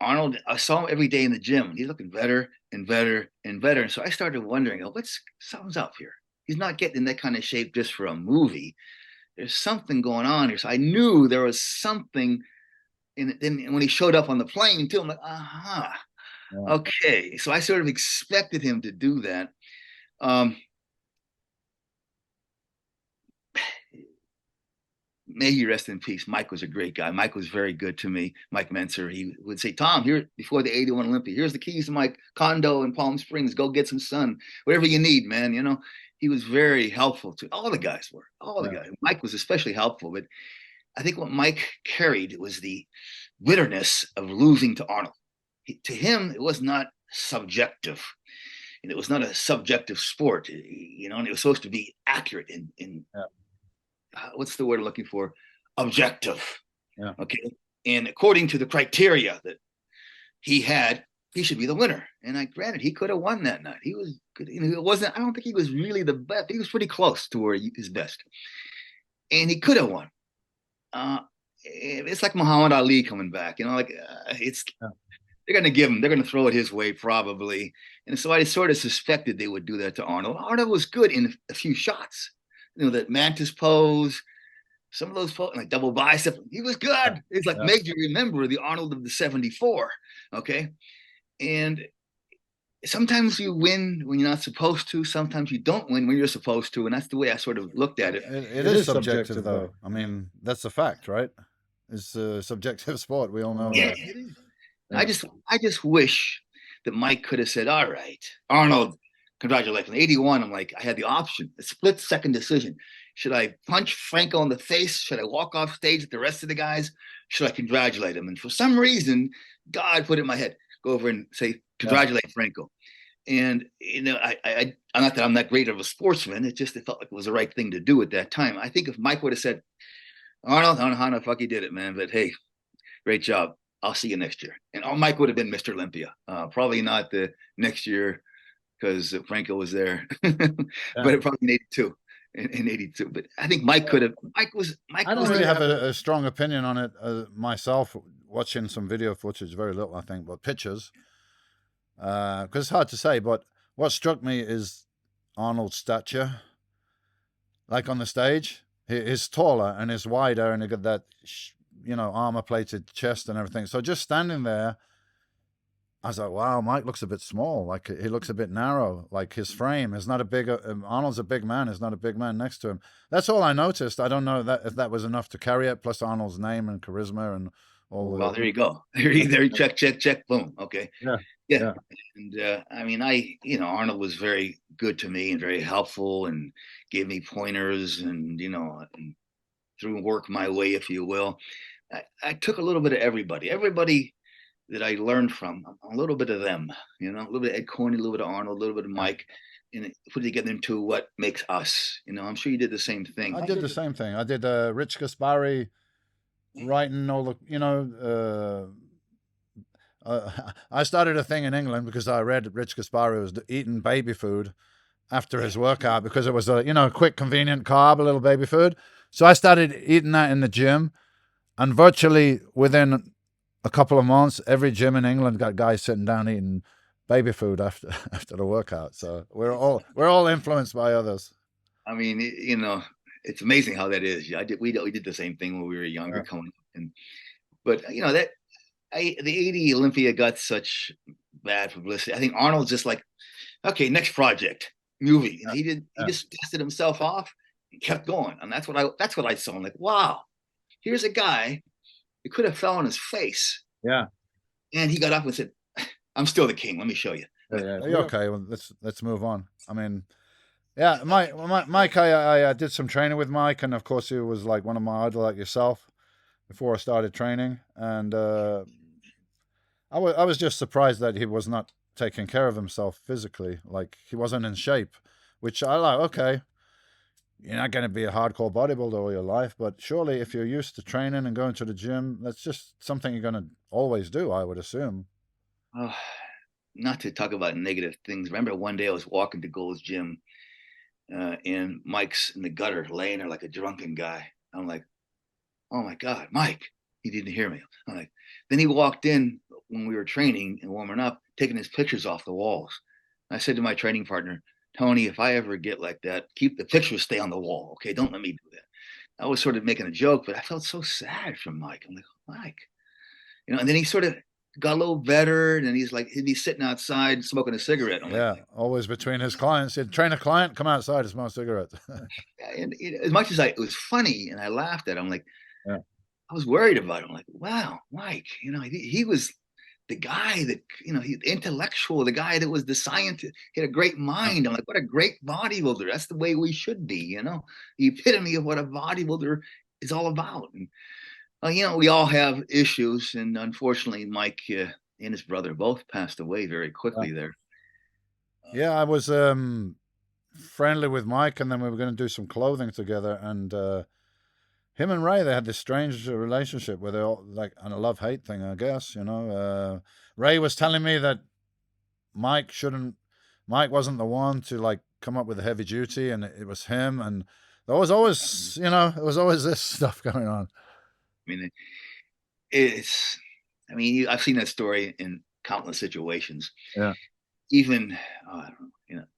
Arnold, I saw him every day in the gym. He's looking better and better and better. And so I started wondering, oh, something's up here. He's not getting in that kind of shape just for a movie. There's something going on here. So I knew there was something. And then when he showed up on the plane too, I'm like, aha, okay. So I sort of expected him to do that. May he rest in peace. Mike was a great guy. Mike was very good to me. Mike Menser. He would say, Tom, here before the 81 Olympia, here's the keys to my condo in Palm Springs. Go get some sun, whatever you need, man. He was very helpful to all the guys were, all the guys. Mike was especially helpful, but I think what Mike carried was the bitterness of losing to Arnold. To him, it was not subjective. And it was not a subjective sport, and it was supposed to be accurate in what's the word I'm looking for? Objective. Yeah. Okay. And according to the criteria that he had, he should be the winner. And granted, he could have won that night. He was good. It wasn't, I don't think he was really the best. He was pretty close to where his best. And he could have won. It's like Muhammad Ali coming back, they're going to give him, they're going to throw it his way probably. And so I sort of suspected they would do that to Arnold. Arnold was good in a few shots. That mantis pose, some of those pose, like double bicep, he was good. It's like made you remember the Arnold of the 74. Okay. And sometimes you win when you're not supposed to. Sometimes you don't win when you're supposed to. And that's the way I sort of looked at it. It is subjective, though. I mean, that's a fact, right? It's a subjective sport. We all know that. It is. Yeah. I just wish that Mike could have said, all right, Arnold, congratulations. 81, I'm like, I had the option, a split second decision. Should I punch Franco in the face? Should I walk off stage with the rest of the guys? Should I congratulate him? And for some reason, God put it in my head, go over and say, congratulate Franco. And, I'm not that I'm that great of a sportsman. It felt like it was the right thing to do at that time. I think if Mike would have said, Arnold, I don't know how the fuck you did it, man, but hey, great job. I'll see you next year. And Mike would have been Mr. Olympia. Probably not the next year because Franco was there, but probably in 82. In 82. But I think Mike could have. I don't really have a strong opinion on it myself, watching some video footage, very little, I think, but pictures. Because it's hard to say, but what struck me is Arnold's stature. Like on the stage, he's taller and he's wider and he got that, armor-plated chest and everything. So just standing there, I was like, wow, Mike looks a bit small. Like he looks a bit narrow. Like his frame is not a big. Arnold's a big man. There's not a big man next to him. That's all I noticed. I don't know if that was enough to carry it. Plus Arnold's name and charisma and all. Well, there you go. There you check. Boom. Okay. Yeah. And I mean, Arnold was very good to me and very helpful and gave me pointers and and threw work my way, if you will. I took a little bit of everybody that I learned from, a little bit of them, a little bit of Ed Corney, a little bit of Arnold, a little bit of Mike, and put it together into what makes us. I'm sure you did the same thing. I did the same thing. I did Rich Gaspari writing all the, I started a thing in England because I read Rich Gaspari was eating baby food after his workout because it was a, quick, convenient carb, a little baby food. So I started eating that in the gym, and virtually within a couple of months, every gym in England got guys sitting down eating baby food after the workout. So we're all influenced by others. I mean, it's amazing how that is. We did the same thing when we were younger, coming up, but the 80 Olympia got such bad publicity. I think Arnold's just like, okay, next project, movie, and he just dusted himself off and kept going, and that's what I saw. I'm like, wow, here's a guy, it could have fell on his face. Yeah. And he got up and said, I'm still the king. Let me show you. Okay, well, let's move on. I mean, yeah, Mike, I did some training with Mike, and of course he was like one of my idols, like yourself, before I started training, and I was just surprised that he was not taking care of himself physically, like he wasn't in shape, which I like. Okay, you're not going to be a hardcore bodybuilder all your life, but surely if you're used to training and going to the gym, that's just something you're going to always do, I would assume. Not to talk about negative things. Remember one day I was walking to Gold's Gym, and Mike's in the gutter laying there like a drunken guy. I'm like, oh my God, Mike. He didn't hear me. I'm like, then he walked in when we were training and warming up, taking his pictures off the walls. I said to my training partner, Tony, if I ever get like that, keep the pictures, stay on the wall. Okay, don't let me do that. I was sort of making a joke, but I felt so sad for Mike. I'm like, Mike, and then he sort of got a little better, and he's like, he'd be sitting outside smoking a cigarette. I'm like, always between his clients. He'd train a client, come outside and smoke cigarettes. And as much as it was funny, and I laughed at him, like, I was worried about him. Like, wow, Mike, he was the guy that, he's intellectual, the guy that was the scientist, he had a great mind. I'm like, what a great bodybuilder. That's the way we should be, the epitome of what a bodybuilder is all about. And, we all have issues. And unfortunately, Mike and his brother both passed away very quickly there. Yeah, I was friendly with Mike, and then we were going to do some clothing together. And him and Ray, they had this strange relationship where they're all like on a love-hate thing, I guess. Ray was telling me that Mike wasn't the one to like come up with the heavy duty, and it was him. And there was always, there was always this stuff going on. I've seen that story in countless situations. Yeah. Even,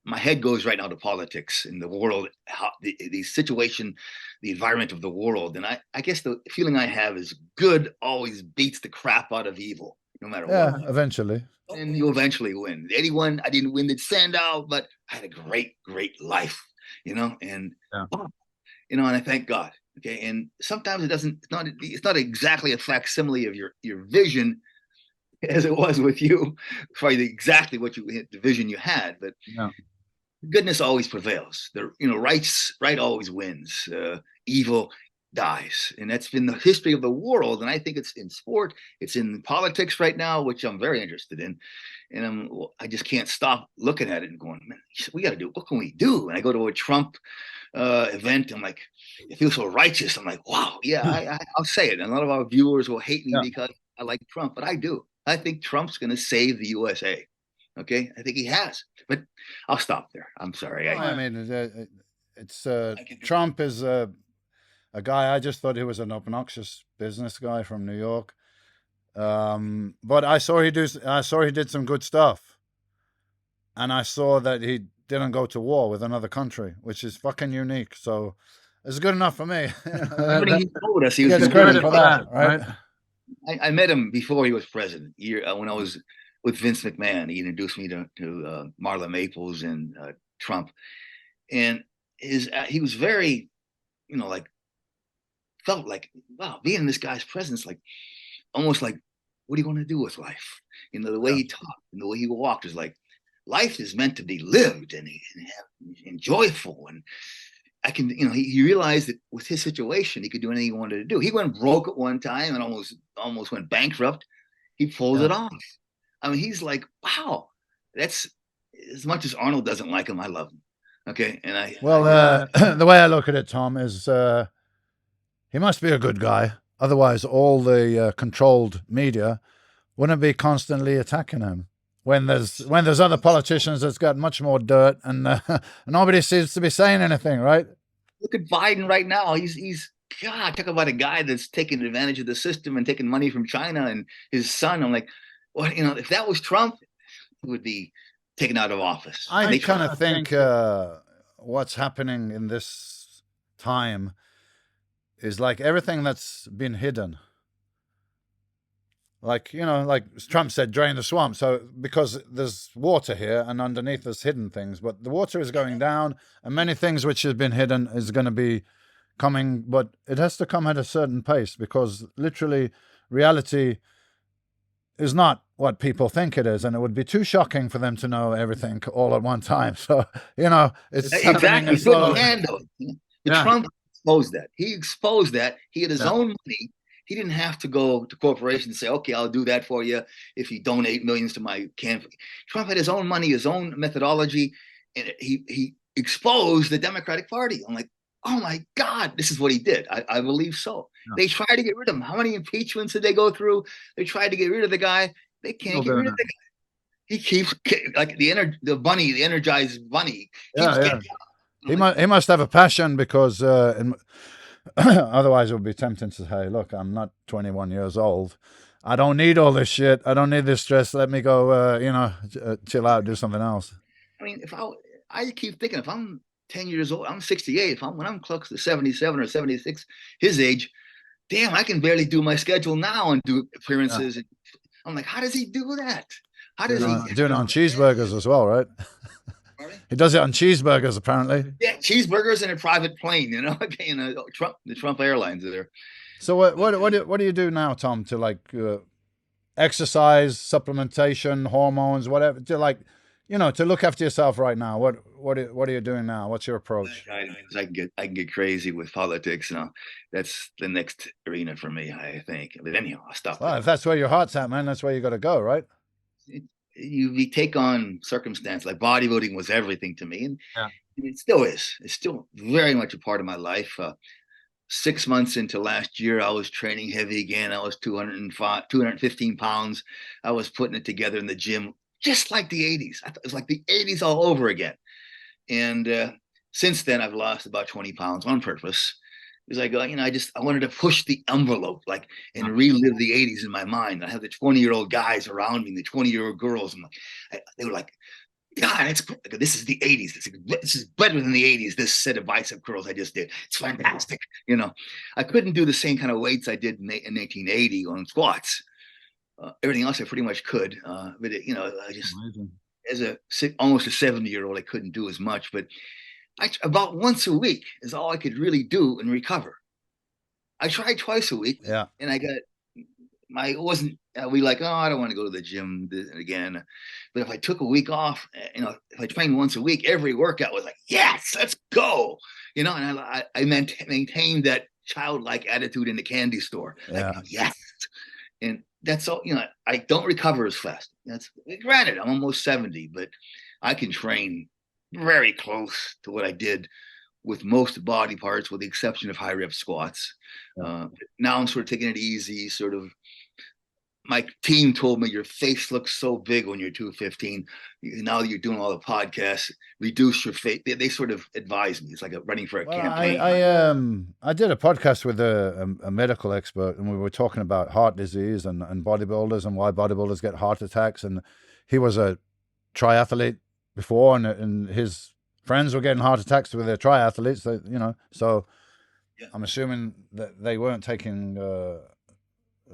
my head goes right now to politics in the world, how the situation, the environment of the world. And I guess the feeling I have is good always beats the crap out of evil, no matter what. Yeah, eventually. And you eventually win. Anyone, I didn't win the Sandow, but I had a great, great life, and, and I thank God. Okay. And sometimes it's not exactly a facsimile of your vision as it was with you, probably exactly the vision you had, but goodness always prevails. Right always wins. Evil dies. And that's been the history of the world. And I think it's in sport, it's in politics right now, which I'm very interested in. And I just can't stop looking at it and going, man, we got to do, what can we do? And I go to a Trump event, I'm like, it feels so righteous. I'm like, wow, yeah, I'll say it. And a lot of our viewers will hate me because I like Trump, but I do. I think Trump's going to save the USA. Okay, I think he has. But I'll stop there. I'm sorry. Trump is a guy. I just thought he was an obnoxious business guy from New York. But I saw he did some good stuff, and I saw that he didn't go to war with another country, which is fucking unique. So it's good enough for me. He told us he was credit for that, right? I met him before he was president. When I was with Vince McMahon, he introduced me to Marla Maples and Trump, and he was very, felt like, wow, being in this guy's presence, like almost like, what are you going to do with life? The way he talked and the way he walked is like, life is meant to be lived and joyful. And I can, he realized that with his situation, he could do anything he wanted to do. He went broke at one time and almost went bankrupt. He pulled it off. He's like, wow, that's, as much as Arnold doesn't like him, I love him. Okay. And the way I look at it, Tom, is he must be a good guy. Otherwise, all the controlled media wouldn't be constantly attacking him. When there's other politicians that's got much more dirt, and nobody seems to be saying anything, right? Look at Biden right now. He's God, talk about a guy that's taking advantage of the system and taking money from China and his son. I'm like, well, if that was Trump, he would be taken out of office. I kind of think what's happening in this time is like everything that's been hidden. Like, like Trump said, drain the swamp. So because there's water here and underneath there's hidden things, but the water is going down and many things which have been hidden is going to be coming, but it has to come at a certain pace, because literally reality is not what people think it is, and it would be too shocking for them to know everything all at one time. So, it's exactly. slow. But Trump exposed that. He exposed that. He had his own money. He didn't have to go to corporations and say, okay, I'll do that for you if you donate millions to my campaign. Trump had his own money, his own methodology, and he exposed the Democratic Party. I'm like, oh my God, this is what he did. I believe so. Yeah. They tried to get rid of him. How many impeachments did they go through? They tried to get rid of the guy. They can't get rid of the guy. He keeps like the bunny, the energized bunny. He must have a passion, because otherwise it would be tempting to say, look, I'm not 21 years old. I don't need all this shit. I don't need this stress. Let me go, chill out, do something else. I mean, I keep thinking, if I'm 10 years old, I'm 68. When I'm close to 77 or 76, his age, damn, I can barely do my schedule now and do appearances. Yeah. I'm like, how does he do that? How does he doing it on cheeseburgers as well, right? He does it on cheeseburgers, apparently. Yeah, cheeseburgers in a private plane, the Trump Airlines are there. So what do you do now, Tom, to exercise, supplementation, hormones, whatever, to look after yourself right now? What are you doing now? What's your approach? I can get crazy with politics now. That's the next arena for me, I think. But anyhow, I'll stop. Well, if that's where your heart's at, man, that's where you got to go, right? You take on circumstance. Like bodybuilding was everything to me, and it still is. It's still very much a part of my life. 6 months into last year, I was training heavy again. I was 215 pounds. I was putting it together in the gym, just like the 80s. I thought it was like the 80s all over again. And since then, I've lost about 20 pounds on purpose. Because I wanted to push the envelope, and relive the 80s in my mind. I have the 20-year-old guys around me, the 20-year-old girls. They were like, God, this is the 80s. This is better than the 80s. This set of bicep curls I just did. It's fantastic. I couldn't do the same kind of weights I did in 1980 on squats. Everything else I pretty much could. But I just, as almost a 70-year-old, I couldn't do as much. But about once a week is all I could really do and recover. I tried twice a week, and I wasn't. We I don't want to go to the gym again. But if I took a week off, if I trained once a week, every workout was like, yes, let's go. And I maintained that childlike attitude in the candy store. Yes. And that's all. I don't recover as fast. That's granted. I'm almost 70, but I can train very close to what I did with most body parts, with the exception of high rep squats. Now I'm sort of taking it easy. My team told me your face looks so big when you're 215. Now that you're doing all the podcasts, reduce your face. They sort of advised me. It's like running for a campaign. I did a podcast with a medical expert, and we were talking about heart disease and bodybuilders and why bodybuilders get heart attacks. And he was a triathlete before, and his friends were getting heart attacks with their triathletes. So I'm assuming that they weren't taking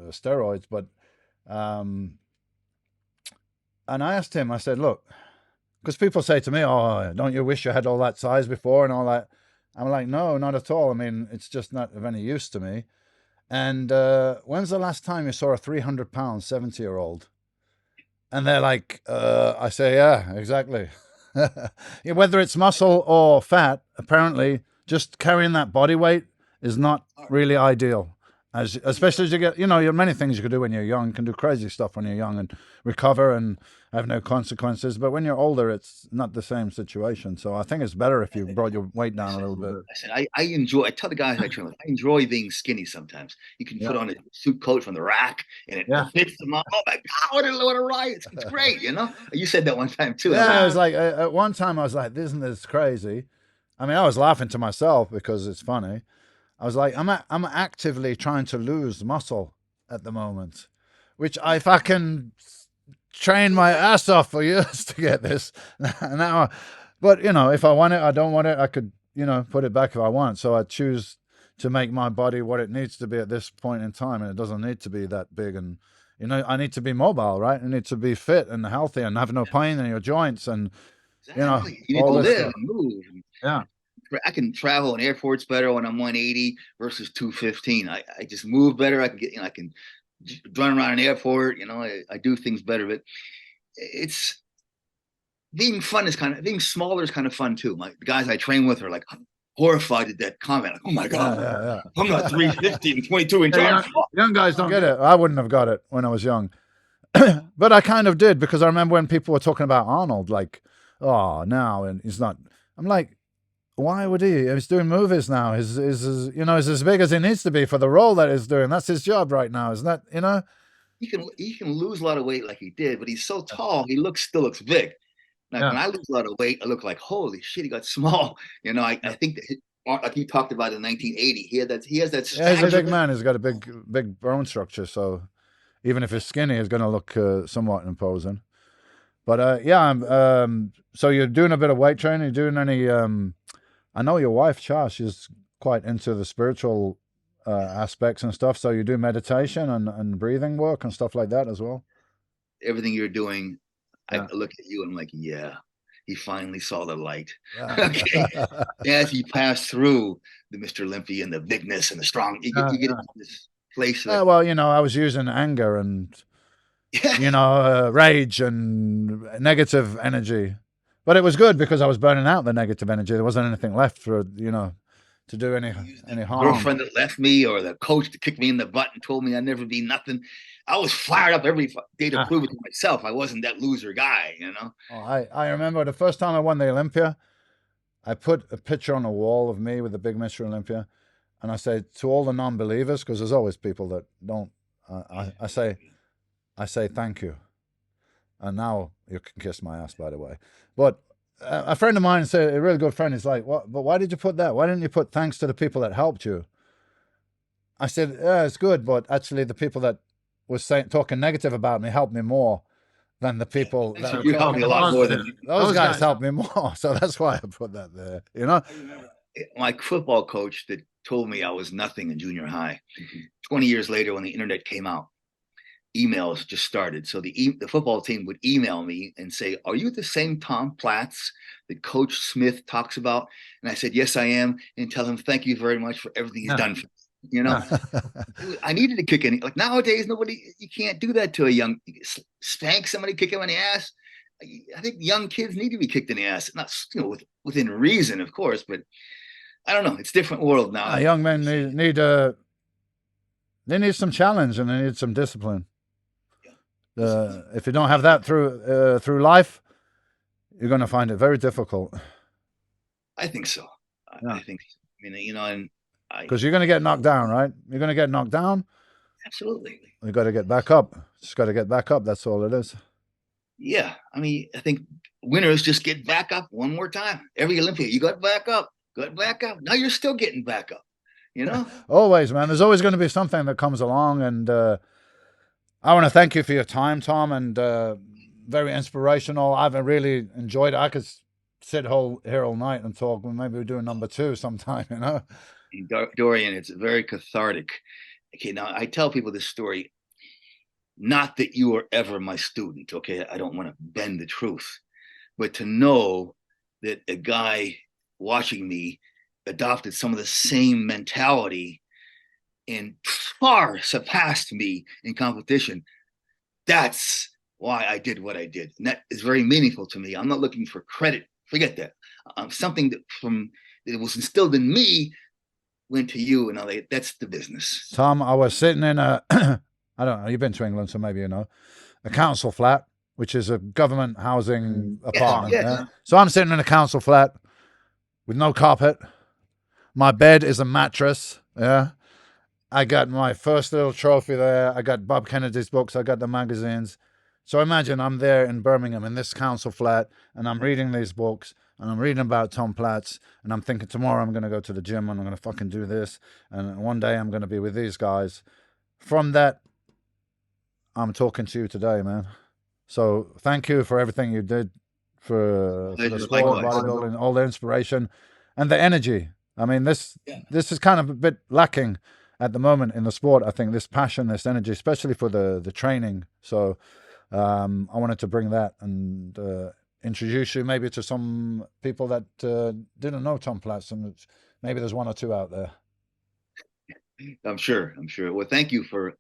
steroids, but and I asked him, I said, look, because people say to me, oh, don't you wish you had all that size before and all that? I'm like, no, not at all. I mean, it's just not of any use to me. And when's the last time you saw a 300-pound 70-year-old? And they're like, I say, yeah, exactly. Whether it's muscle or fat, apparently just carrying that body weight is not really ideal. Especially as you get, you have many things you can do when you're young. You can do crazy stuff when you're young and recover and have no consequences. But when you're older, it's not the same situation. So I think it's better if you brought your weight down a little bit. I tell the guys I train with, I enjoy being skinny sometimes. You can put on a suit coat from the rack and it fits them up. Oh my God, what a ride. It's great, You said that one time too. Yeah, I was like, at one time I was like, isn't this crazy? I mean, I was laughing to myself because it's funny. I was like, I'm actively trying to lose muscle at the moment, which I fucking trained my ass off for years to get this. Now, but if I want it, I don't want it, I could, put it back if I want. So I choose to make my body what it needs to be at this point in time, and it doesn't need to be that big. And I need to be mobile, right? I need to be fit and healthy and have no pain in your joints, and you need to live and move. Yeah. I can travel in airports better when I'm 180 versus 215. I just move better. I can get, I can run around an airport. I do things better. But it's being smaller is kind of fun too. The guys I train with are like horrified at that comment. Like, oh my God, I'm not 350 and 22 inches. Young guys don't get it. I wouldn't have got it when I was young. But I kind of did, because I remember when people were talking about Arnold, like, oh, now, and he's not. I'm like, why would he? He's doing movies now. He's as big as he needs to be for the role that he's doing. That's his job right now, isn't that? He can lose a lot of weight like he did, but he's so tall, he still looks big. Like when I lose a lot of weight, I look like, holy shit, he got small. I think that like he talked about in 1980, he has that. Yeah, he's a big man. He's got a big bone structure, so even if he's skinny, he's going to look somewhat imposing. But so you're doing a bit of weight training. You're doing any? I know your wife, Char, she's quite into the spiritual aspects and stuff. So you do meditation and breathing work and stuff like that as well. Everything you're doing, I look at you and I'm like, yeah, he finally saw the light. Okay, as he passed through the Mr. Olympia and the bigness and the strong, you get into this place. Well, I was using anger and rage and negative energy, but it was good because I was burning out the negative energy. There wasn't anything left for to do any harm. Girlfriend that left me, or the coach that kicked me in the butt and told me I'd never be nothing. I was fired up every day to prove it to myself. I wasn't that loser guy, Oh, I remember the first time I won the Olympia, I put a picture on the wall of me with the big Mr. Olympia, and I said to all the non-believers, because there's always people that don't. I say thank you, and now you can kiss my ass, by the way. But a friend of mine said, a really good friend, is like, "What? But why did you put that? Why didn't you put thanks to the people that helped you?" I said, "Yeah, it's good, but actually, the people that was talking negative about me helped me more than the people that you helped me a lot more than those guys helped me more." So that's why I put that there. My football coach that told me I was nothing in junior high. 20 years later, when the internet came out, emails just started. So the football team would email me and say, "Are you the same Tom Platz that Coach Smith talks about?" And I said, "Yes, I am." And tell him, "Thank you very much for everything he's done for me." I needed to kick in. Like nowadays, you can't do that to a young, spank somebody, kick him in the ass. I think young kids need to be kicked in the ass, not within reason, of course, but I don't know. It's a different world now. Young men need some challenge, and they need some discipline. If you don't have that through life, you're going to find it very difficult. I think so. I think so. And because you're going to get knocked down, right? You're going to get knocked down. Absolutely. You got to get back up. Just got to get back up. That's all it is. Yeah, I think winners just get back up one more time. Every Olympia, you got back up. Now you're still getting back up. Always, man. There's always going to be something that comes along, and I want to thank you for your time, Tom, and very inspirational. I've really enjoyed it. I could sit here all night and talk. Maybe we'll do a number 2 sometime, Dorian, it's very cathartic. Okay, now I tell people this story, not that you were ever my student, okay? I don't want to bend the truth, but to know that a guy watching me adopted some of the same mentality and far surpassed me in competition, that's why I did what I did. And that is very meaningful to me. I'm not looking for credit. Forget that. Something that was instilled in me went to you, and all that. That's the business. Tom, I was sitting in I don't know, you've been to England, so maybe a council flat, which is a government housing apartment. Yeah. So I'm sitting in a council flat with no carpet. My bed is a mattress. Yeah. I got my first little trophy there. I got Bob Kennedy's books. I got the magazines. So imagine I'm there in Birmingham in this council flat, and I'm reading these books, and I'm reading about Tom Platz, and I'm thinking tomorrow I'm going to go to the gym and I'm going to fucking do this, and one day I'm going to be with these guys. From that, I'm talking to you today, man. So thank you for everything you did for the sport, bodybuilding, all the inspiration and the energy. I mean, this is kind of a bit lacking at the moment in the sport. I think this passion, this energy, especially for the training. So I wanted to bring that and introduce you maybe to some people that didn't know Tom Platz, and maybe there's one or two out there. I'm sure. Well, thank you for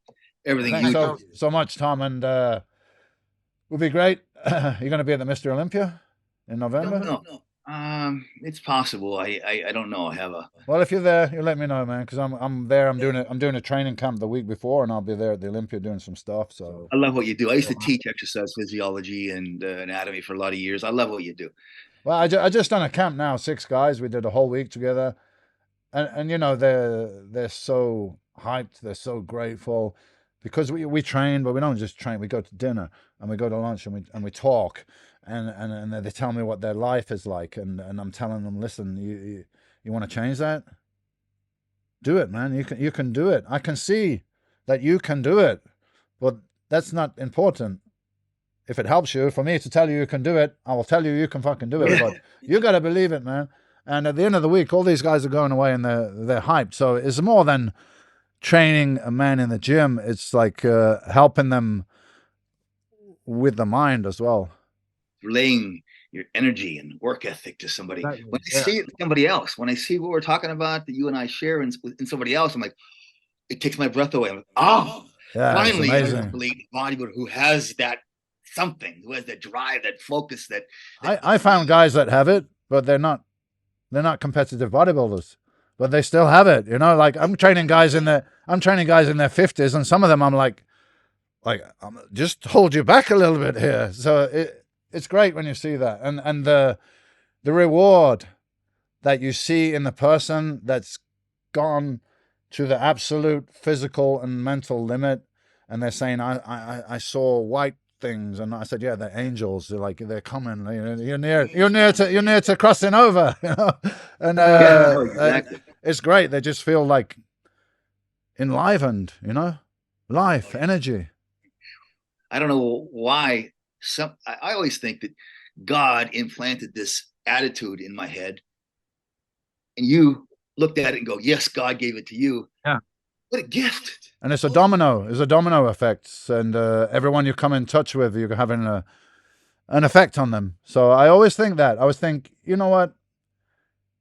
everything Thanks so much, Tom, and will be great. You're going to be at the Mr Olympia in November? No. It's possible. I don't know. I have a. Well, if you're there, you let me know, man, because I'm there. I'm doing a training camp the week before, and I'll be there at the Olympia doing some stuff. So I love what you do. I used to teach exercise physiology and anatomy for a lot of years. I love what you do. Well, I just done a camp now, 6 guys. We did a whole week together, and you know they're so hyped, they're so grateful, because we train, but we don't just train. We go to dinner and we go to lunch and we talk, and they tell me what their life is like, and I'm telling them, listen, you want to change that? Do it, man. You can do it. I can see that you can do it, but that's not important. If it helps you, for me to tell you can do it, I will tell you can fucking do it. But you got to believe it, man. And at the end of the week, all these guys are going away and they're hyped. So it's more than training a man in the gym. It's like helping them with the mind as well. Relaying your energy and work ethic to somebody. When I see it in somebody else, when I see what we're talking about that you and I share in somebody else, I'm like, it takes my breath away. I'm like, finally, a bodybuilder who has that something, who has that drive, that focus. That I found guys that have it, but they're not competitive bodybuilders, but they still have it. You know, like I'm training guys in their 50s, and some of them I'm like just hold you back a little bit here. So it's great when you see that, and the reward that you see in the person that's gone to the absolute physical and mental limit, and they're saying, I saw white things, and I said, yeah, they're angels. They're like, they're coming. You're near to crossing over, you know. And exactly. It's great. They just feel like enlivened, you know, life, energy. I don't know why. I always think that God implanted this attitude in my head, and you looked at it and go, yes, God gave it to you. Yeah. What a gift. And it's a domino. It's a domino effect. And everyone you come in touch with, you're having an effect on them. So I always think that. I always think, you know what?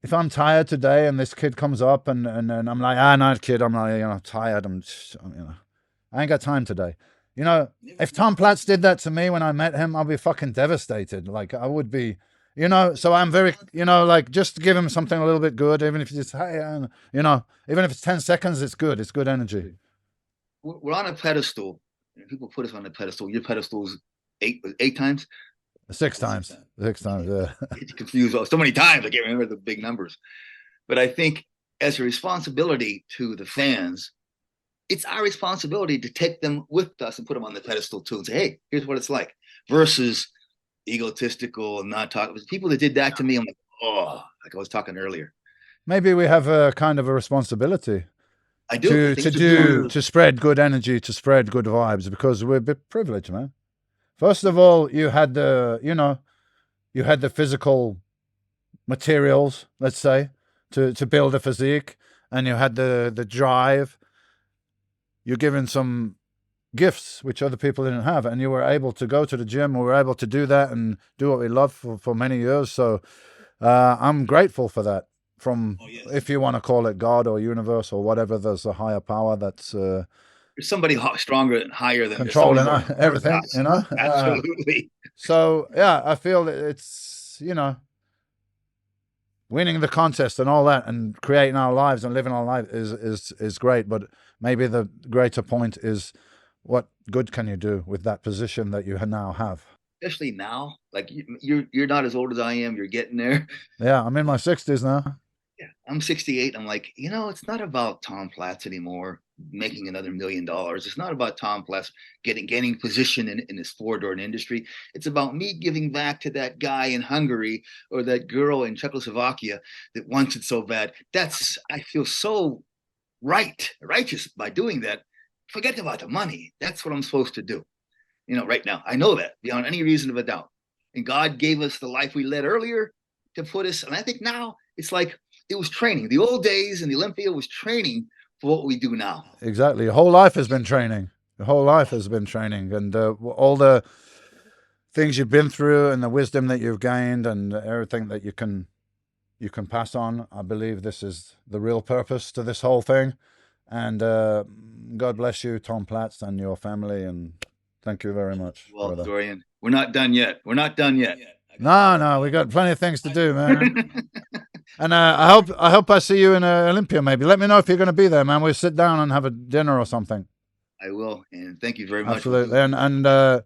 If I'm tired today and this kid comes up and I'm like, no, kid, I'm like, tired. I ain't got time today. You know, if Tom Platz did that to me when I met him, I'll be fucking devastated. Like I would be, you know, so I'm very, you know, like just give him something a little bit good, even if it's, hey, you know, even if it's 10 seconds, it's good. It's good energy. We're on a pedestal. People put us on a pedestal. Your pedestal's 8 times? 6 times. 6 times, yeah. It's confused so many times. I can't remember the big numbers. But I think as a responsibility to the fans, it's our responsibility to take them with us and put them on the pedestal too and say, hey, here's what it's like, versus egotistical and not talking. People that did that to me, I'm like, oh, like I was talking earlier. Maybe we have a kind of a responsibility. I do. To spread good energy, to spread good vibes, because we're a bit privileged, man. First of all, you had the physical materials, let's say, to build a physique, and you had the drive. You're given some gifts which other people didn't have, and you were able to go to the gym. We were able to do that and do what we love for many years. So I'm grateful for that. If you want to call it God or universe or whatever, there's a higher power that's there's somebody stronger and higher than controlling everything, you know. Absolutely. So yeah, I feel that it's, you know, winning the contest and all that, and creating our lives and living our life is great. But maybe the greater point is, what good can you do with that position that you now have? Especially now, like you're not as old as I am. You're getting there. Yeah, I'm in my 60s now. Yeah, I'm 68. I'm like, you know, it's not about Tom Platz anymore making another $1 million. It's not about Tom Platz gaining position in this four-door industry. It's about me giving back to that guy in Hungary or that girl in Czechoslovakia that wants it so bad. I feel so righteous by doing that. Forget about the money. That's what I'm supposed to do. You know, right now, I know that beyond any reason of a doubt. And God gave us the life we led earlier to put us. And I think now it's like it was training. The old days in the Olympia was training for what we do now. Exactly. Your whole life has been training. Your whole life has been training. And all the things you've been through and the wisdom that you've gained and everything that you can pass on. I believe this is the real purpose to this whole thing. And God bless you, Tom Platz, and your family. And thank you very much. Well, brother. Dorian, we're not done yet. We're not done yet. No, we got plenty of things to do, man. And I hope I see you in Olympia. Maybe let me know if you're going to be there, man. We'll sit down and have a dinner or something. I will, and thank you very much. Absolutely, and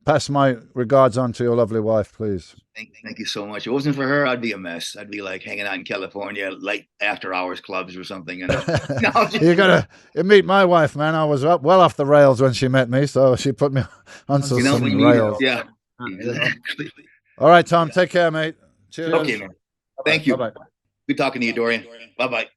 pass my regards on to your lovely wife, please. Thank you so much. If it wasn't for her, I'd be a mess. I'd be like hanging out in California, late after hours clubs or something. You know? You gotta meet my wife, man. I was well off the rails when she met me, so she put me on some rails. Yeah, exactly. All right, Tom. Take care, mate. Cheers. Okay, man. Thank you. Bye-bye. Good talking to you, Dorian. Bye-bye.